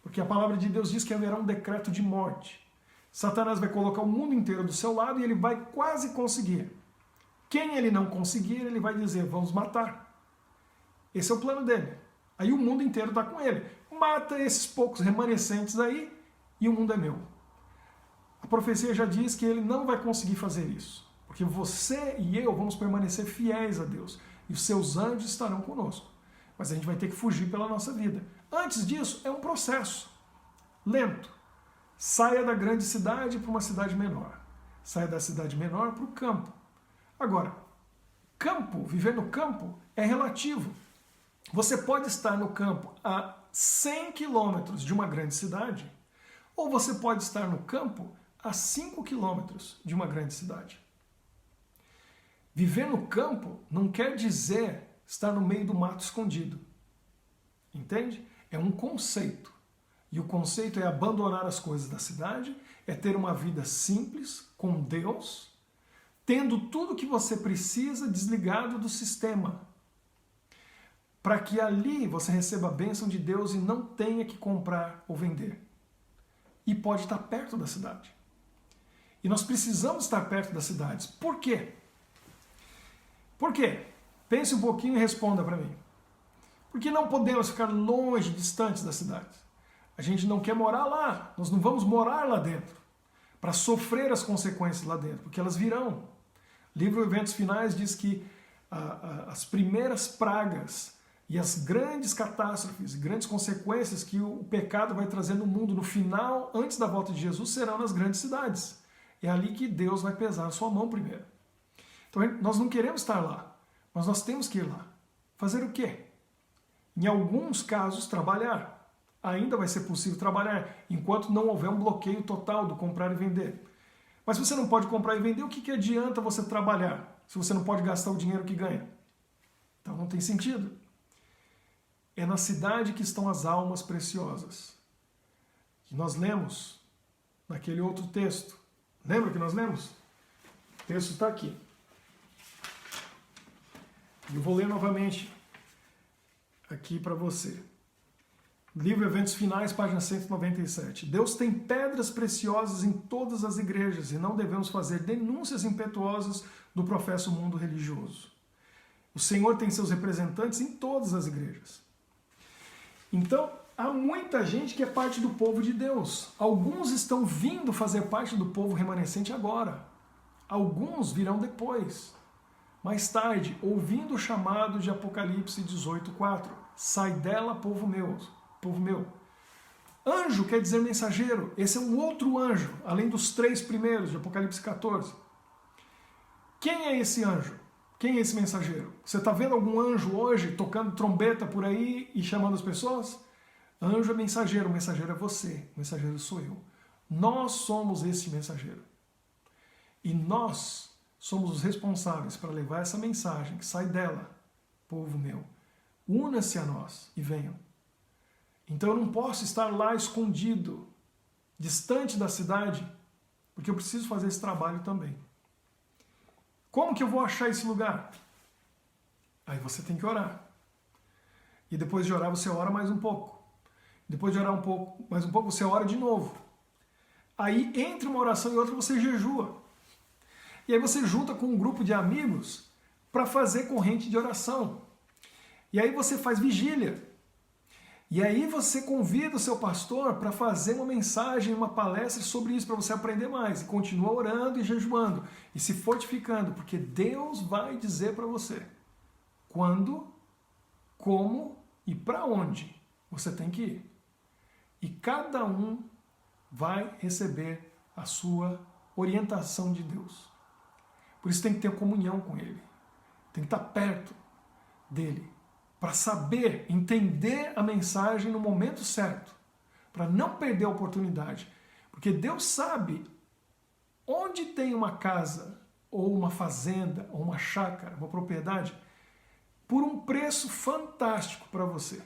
Porque a palavra de Deus diz que haverá um decreto de morte. Satanás vai colocar o mundo inteiro do seu lado e ele vai quase conseguir. Quem ele não conseguir, ele vai dizer, vamos matar. Esse é o plano dele. Aí o mundo inteiro está com ele. Mata esses poucos remanescentes aí e o mundo é meu. A profecia já diz que ele não vai conseguir fazer isso. Porque você e eu vamos permanecer fiéis a Deus. E os seus anjos estarão conosco. Mas a gente vai ter que fugir pela nossa vida. Antes disso, é um processo lento. Saia da grande cidade para uma cidade menor. Saia da cidade menor para o campo. Agora, campo, viver no campo, é relativo. Você pode estar no campo a 100 quilômetros de uma grande cidade, ou você pode estar no campo a 5 quilômetros de uma grande cidade. Viver no campo não quer dizer estar no meio do mato escondido. Entende? É um conceito. E o conceito é abandonar as coisas da cidade, é ter uma vida simples, com Deus, tendo tudo que você precisa desligado do sistema, para que ali você receba a bênção de Deus e não tenha que comprar ou vender. E pode estar perto da cidade. E nós precisamos estar perto das cidades. Por quê? Por quê? Pense um pouquinho e responda para mim. Porque não podemos ficar longe, distantes das cidades. A gente não quer morar lá, nós não vamos morar lá dentro, para sofrer as consequências lá dentro, porque elas virão. O livro Eventos Finais diz que as primeiras pragas e as grandes catástrofes, grandes consequências que o pecado vai trazer no mundo no final, antes da volta de Jesus, serão nas grandes cidades. É ali que Deus vai pesar a sua mão primeiro. Então nós não queremos estar lá, mas nós temos que ir lá. Fazer o quê? Em alguns casos, trabalhar. Ainda vai ser possível trabalhar, enquanto não houver um bloqueio total do comprar e vender. Mas se você não pode comprar e vender, o que adianta você trabalhar, se você não pode gastar o dinheiro que ganha? Então não tem sentido. É na cidade que estão as almas preciosas. Que nós lemos naquele outro texto. Lembra que nós lemos? O texto está aqui. Eu vou ler novamente aqui para você. Livro Eventos Finais, página 197. Deus tem pedras preciosas em todas as igrejas e não devemos fazer denúncias impetuosas do professo mundo religioso. O Senhor tem seus representantes em todas as igrejas. Então, há muita gente que é parte do povo de Deus. Alguns estão vindo fazer parte do povo remanescente agora. Alguns virão depois. Mais tarde, ouvindo o chamado de Apocalipse 18:4. Sai dela, povo meu. Povo meu. Anjo quer dizer mensageiro. Esse é um outro anjo, além dos 3 primeiros de Apocalipse 14. Quem é esse anjo? Quem é esse mensageiro? Você está vendo algum anjo hoje tocando trombeta por aí e chamando as pessoas? Anjo é mensageiro, o mensageiro é você, o mensageiro sou eu. Nós somos esse mensageiro. E nós somos os responsáveis para levar essa mensagem que sai dela, povo meu. Una-se a nós e venham. Então eu não posso estar lá escondido, distante da cidade, porque eu preciso fazer esse trabalho também. Como que eu vou achar esse lugar? Aí você tem que orar. E depois de orar, você ora mais um pouco. Depois de orar mais um pouco, você ora de novo. Aí, entre uma oração e outra, você jejua. E aí você junta com um grupo de amigos para fazer corrente de oração. E aí você faz vigília. E aí você convida o seu pastor para fazer uma mensagem, uma palestra sobre isso, para você aprender mais. E continua orando e jejuando. E se fortificando, porque Deus vai dizer para você quando, como e para onde você tem que ir. E cada um vai receber a sua orientação de Deus. Por isso tem que ter comunhão com Ele. Tem que estar perto dEle. Para saber, entender a mensagem no momento certo, para não perder a oportunidade. Porque Deus sabe onde tem uma casa, ou uma fazenda, ou uma chácara, uma propriedade, por um preço fantástico para você.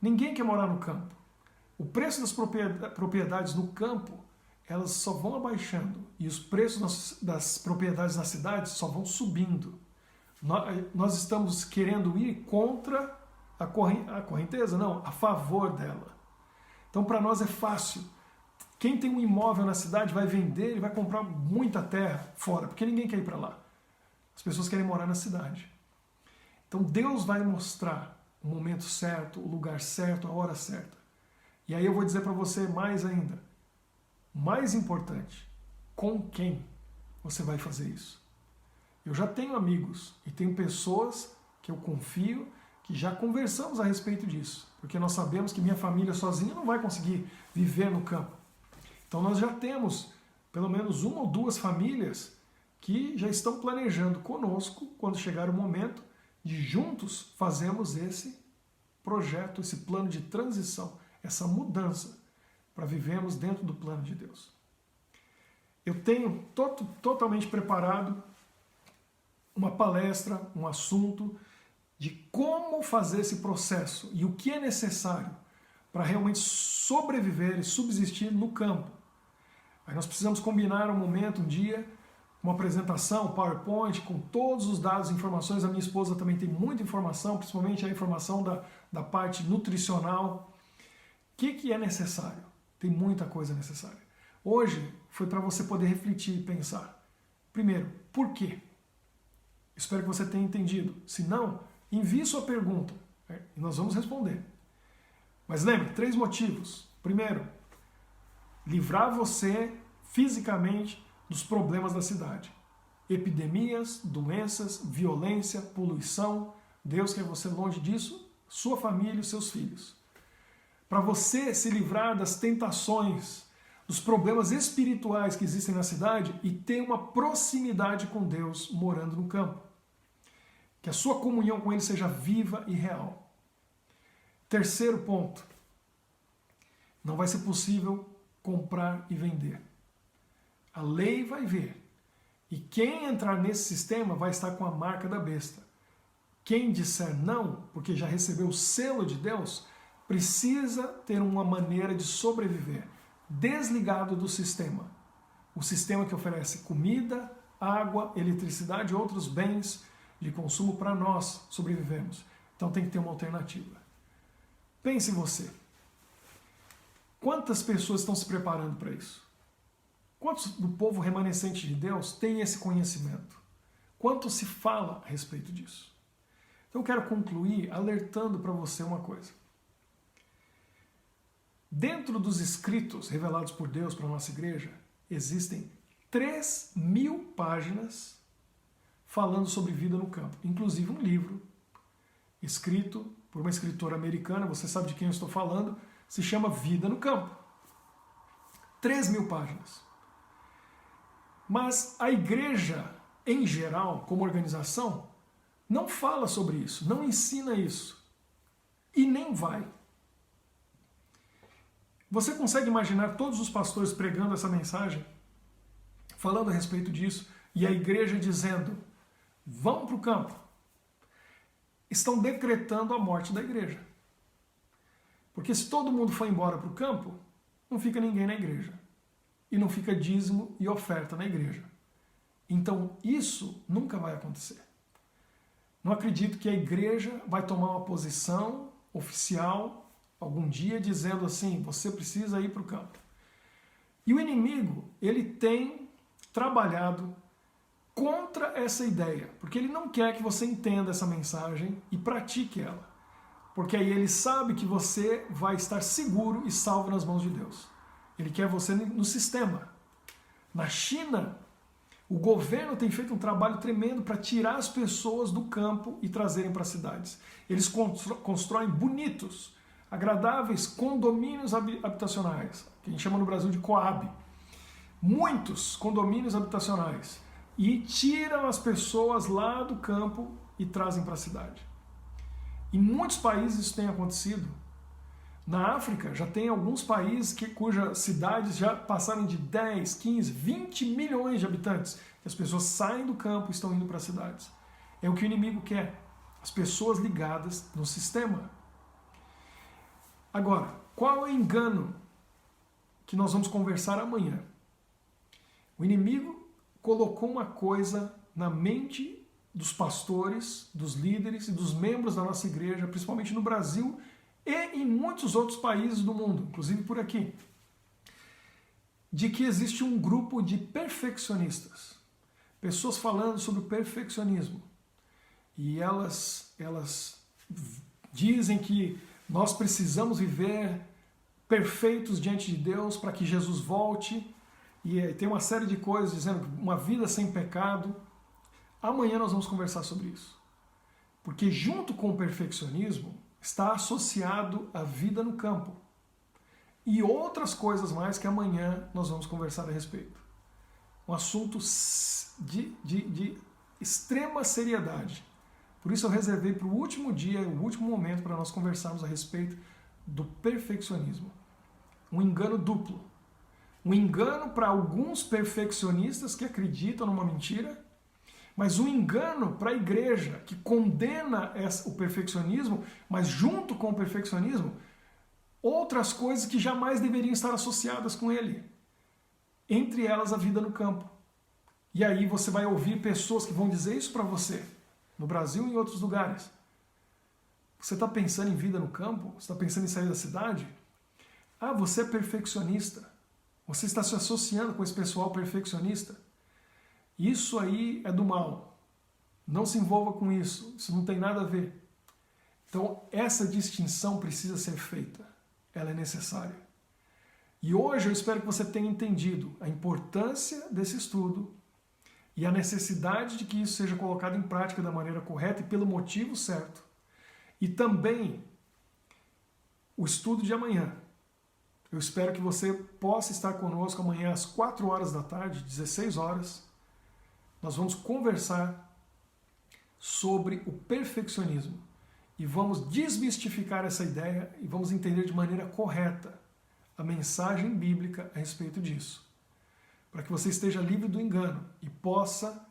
Ninguém quer morar no campo. O preço das propriedades no campo, elas só vão abaixando, e os preços das propriedades na cidade só vão subindo. Nós estamos querendo ir contra a correnteza, não, a favor dela. Então para nós é fácil. Quem tem um imóvel na cidade vai vender, ele vai comprar muita terra fora, porque ninguém quer ir para lá. As pessoas querem morar na cidade. Então Deus vai mostrar o momento certo, o lugar certo, a hora certa. E aí eu vou dizer para você mais ainda, mais importante, com quem você vai fazer isso. Eu já tenho amigos e tenho pessoas que eu confio, que já conversamos a respeito disso, porque nós sabemos que minha família sozinha não vai conseguir viver no campo. Então nós já temos pelo menos uma ou duas famílias que já estão planejando conosco, quando chegar o momento, de juntos fazermos esse projeto, esse plano de transição, essa mudança, para vivermos dentro do plano de Deus. Eu tenho totalmente preparado uma palestra, um assunto de como fazer esse processo e o que é necessário para realmente sobreviver e subsistir no campo. Aí nós precisamos combinar um momento, um dia, uma apresentação, PowerPoint, com todos os dados e informações. A minha esposa também tem muita informação, principalmente a informação da parte nutricional. O que é necessário? Tem muita coisa necessária. Hoje foi para você poder refletir e pensar. Primeiro, por quê? Espero que você tenha entendido. Se não, envie sua pergunta e nós vamos responder. Mas lembre, 3 motivos. Primeiro, livrar você fisicamente dos problemas da cidade. Epidemias, doenças, violência, poluição. Deus quer você longe disso, sua família e seus filhos. Para você se livrar das tentações, dos problemas espirituais que existem na cidade e ter uma proximidade com Deus morando no campo. Que a sua comunhão com Ele seja viva e real. Terceiro ponto. Não vai ser possível comprar e vender. A lei vai ver. E quem entrar nesse sistema vai estar com a marca da besta. Quem disser não, porque já recebeu o selo de Deus, precisa ter uma maneira de sobreviver, desligado do sistema. O sistema que oferece comida, água, eletricidade e outros bens de consumo para nós sobrevivermos. Então tem que ter uma alternativa. Pense em você. Quantas pessoas estão se preparando para isso? Quantos do povo remanescente de Deus tem esse conhecimento? Quanto se fala a respeito disso? Então eu quero concluir alertando para você uma coisa. Dentro dos escritos revelados por Deus para a nossa igreja, existem 3.000 páginas falando sobre vida no campo. Inclusive um livro escrito por uma escritora americana, você sabe de quem eu estou falando, se chama Vida no Campo. 3.000 páginas. Mas a igreja, em geral, como organização, não fala sobre isso, não ensina isso. E nem vai. Você consegue imaginar todos os pastores pregando essa mensagem, falando a respeito disso, e a igreja dizendo, vão para o campo. Estão decretando a morte da igreja. Porque se todo mundo for embora para o campo, não fica ninguém na igreja. E não fica dízimo e oferta na igreja. Então isso nunca vai acontecer. Não acredito que a igreja vai tomar uma posição oficial algum dia dizendo assim, você precisa ir para o campo. E o inimigo, ele tem trabalhado contra essa ideia, porque ele não quer que você entenda essa mensagem e pratique ela. Porque aí ele sabe que você vai estar seguro e salvo nas mãos de Deus. Ele quer você no sistema. Na China, o governo tem feito um trabalho tremendo para tirar as pessoas do campo e trazerem para as cidades. Eles constroem bonitos, agradáveis condomínios habitacionais, que a gente chama no Brasil de Coab. Muitos condomínios habitacionais. E tiram as pessoas lá do campo e trazem para a cidade. Em muitos países isso tem acontecido. Na África já tem alguns países cujas cidades já passaram de 10, 15, 20 milhões de habitantes. Que as pessoas saem do campo e estão indo para as cidades. É o que o inimigo quer. As pessoas ligadas no sistema. Agora, qual é o engano que nós vamos conversar amanhã? O inimigo colocou uma coisa na mente dos pastores, dos líderes e dos membros da nossa igreja, principalmente no Brasil e em muitos outros países do mundo, inclusive por aqui, de que existe um grupo de perfeccionistas, pessoas falando sobre o perfeccionismo, e elas dizem que nós precisamos viver perfeitos diante de Deus para que Jesus volte, e tem uma série de coisas dizendo que uma vida sem pecado. Amanhã nós vamos conversar sobre isso, porque junto com o perfeccionismo está associado a vida no campo e outras coisas mais que amanhã nós vamos conversar a respeito. Um assunto de extrema seriedade. Por isso eu reservei para o último dia, o último momento, para nós conversarmos a respeito do perfeccionismo. Um engano duplo. Um engano para alguns perfeccionistas que acreditam numa mentira, mas um engano para a igreja que condena o perfeccionismo, mas junto com o perfeccionismo, outras coisas que jamais deveriam estar associadas com ele. Entre elas a vida no campo. E aí você vai ouvir pessoas que vão dizer isso para você, no Brasil e em outros lugares. Você está pensando em vida no campo? Você está pensando em sair da cidade? Ah, você é perfeccionista. Você está se associando com esse pessoal perfeccionista. Isso aí é do mal. Não se envolva com isso. Isso não tem nada a ver. Então, essa distinção precisa ser feita. Ela é necessária. E hoje eu espero que você tenha entendido a importância desse estudo e a necessidade de que isso seja colocado em prática da maneira correta e pelo motivo certo. E também o estudo de amanhã. Eu espero que você possa estar conosco amanhã às 4 horas da tarde, 16 horas. Nós vamos conversar sobre o perfeccionismo e vamos desmistificar essa ideia e vamos entender de maneira correta a mensagem bíblica a respeito disso, para que você esteja livre do engano e possa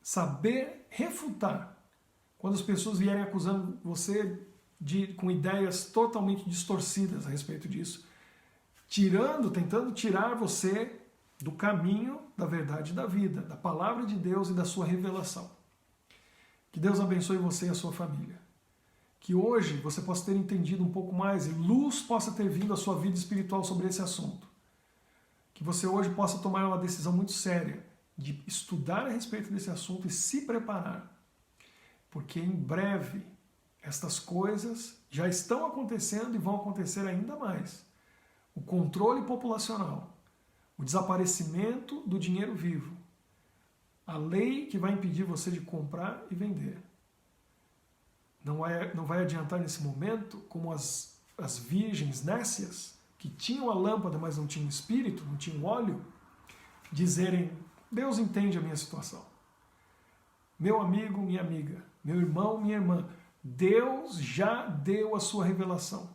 saber refutar quando as pessoas vierem acusando você com ideias totalmente distorcidas a respeito disso, tentando tirar você do caminho da verdade da vida, da palavra de Deus e da sua revelação. Que Deus abençoe você e a sua família. Que hoje você possa ter entendido um pouco mais e luz possa ter vindo à sua vida espiritual sobre esse assunto. Que você hoje possa tomar uma decisão muito séria de estudar a respeito desse assunto e se preparar. Porque em breve estas coisas já estão acontecendo e vão acontecer ainda mais. O controle populacional, o desaparecimento do dinheiro vivo, a lei que vai impedir você de comprar e vender. Não vai adiantar nesse momento, como as virgens nécias, que tinham a lâmpada, mas não tinham espírito, não tinham óleo, dizerem, Deus entende a minha situação. Meu amigo, minha amiga, meu irmão, minha irmã, Deus já deu a sua revelação.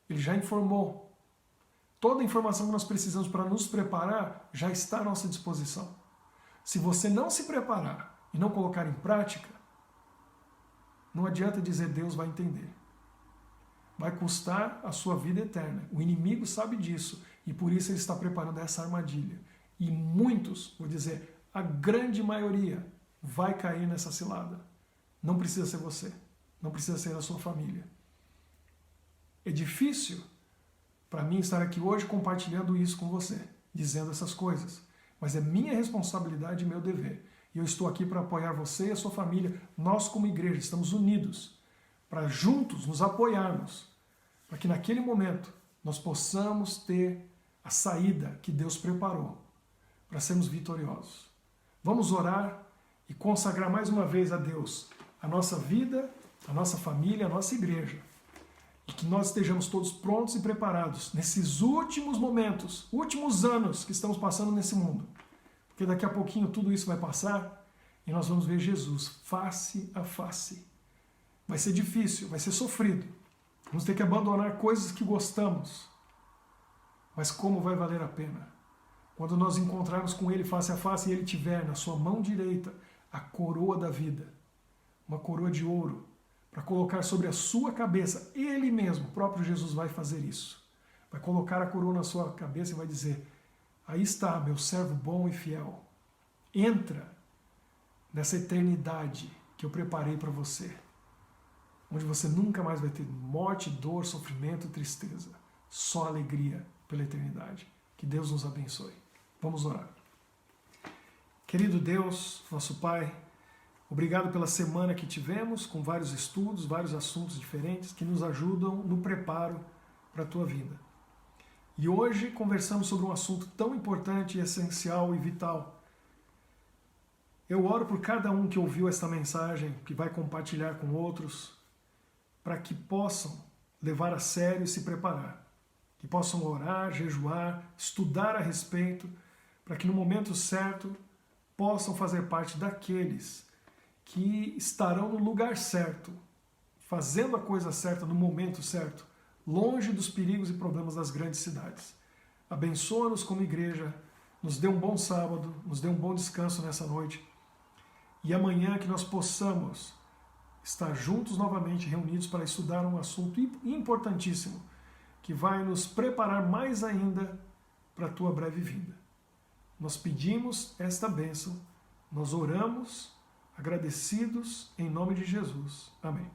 Ele já informou. Toda a informação que nós precisamos para nos preparar já está à nossa disposição. Se você não se preparar e não colocar em prática, não adianta dizer Deus vai entender. Vai custar a sua vida eterna. O inimigo sabe disso e por isso ele está preparando essa armadilha. E muitos, vou dizer, a grande maioria vai cair nessa cilada. Não precisa ser você, não precisa ser a sua família. É difícil para mim estar aqui hoje compartilhando isso com você, dizendo essas coisas, mas é minha responsabilidade e meu dever. E eu estou aqui para apoiar você e a sua família. Nós, como igreja, estamos unidos para juntos nos apoiarmos, para que naquele momento nós possamos ter a saída que Deus preparou para sermos vitoriosos. Vamos orar e consagrar mais uma vez a Deus a nossa vida, a nossa família, a nossa igreja. E que nós estejamos todos prontos e preparados nesses últimos momentos, últimos anos que estamos passando nesse mundo. Porque daqui a pouquinho tudo isso vai passar e nós vamos ver Jesus face a face. Vai ser difícil, vai ser sofrido. Vamos ter que abandonar coisas que gostamos. Mas como vai valer a pena? Quando nós encontrarmos com Ele face a face e Ele tiver na sua mão direita a coroa da vida, uma coroa de ouro, para colocar sobre a sua cabeça, Ele mesmo, o próprio Jesus vai fazer isso. Vai colocar a coroa na sua cabeça e vai dizer, aí está, meu servo bom e fiel. Entra nessa eternidade que eu preparei para você. onde você nunca mais vai ter morte, dor, sofrimento, tristeza. Só alegria pela eternidade. Que Deus nos abençoe. Vamos orar. Querido Deus, nosso Pai, obrigado pela semana que tivemos, com vários estudos, vários assuntos diferentes que nos ajudam no preparo para a Tua vinda. E hoje conversamos sobre um assunto tão importante, essencial e vital. Eu oro por cada um que ouviu esta mensagem, que vai compartilhar com outros, para que possam levar a sério e se preparar. Que possam orar, jejuar, estudar a respeito, para que no momento certo possam fazer parte daqueles que estarão no lugar certo, fazendo a coisa certa no momento certo, longe dos perigos e problemas das grandes cidades. Abençoa-nos como igreja, nos dê um bom sábado, nos dê um bom descanso nessa noite, e amanhã que nós possamos estar juntos novamente, reunidos para estudar um assunto importantíssimo, que vai nos preparar mais ainda para a Tua breve vinda. Nós pedimos esta bênção, nós oramos, agradecidos em nome de Jesus. Amém.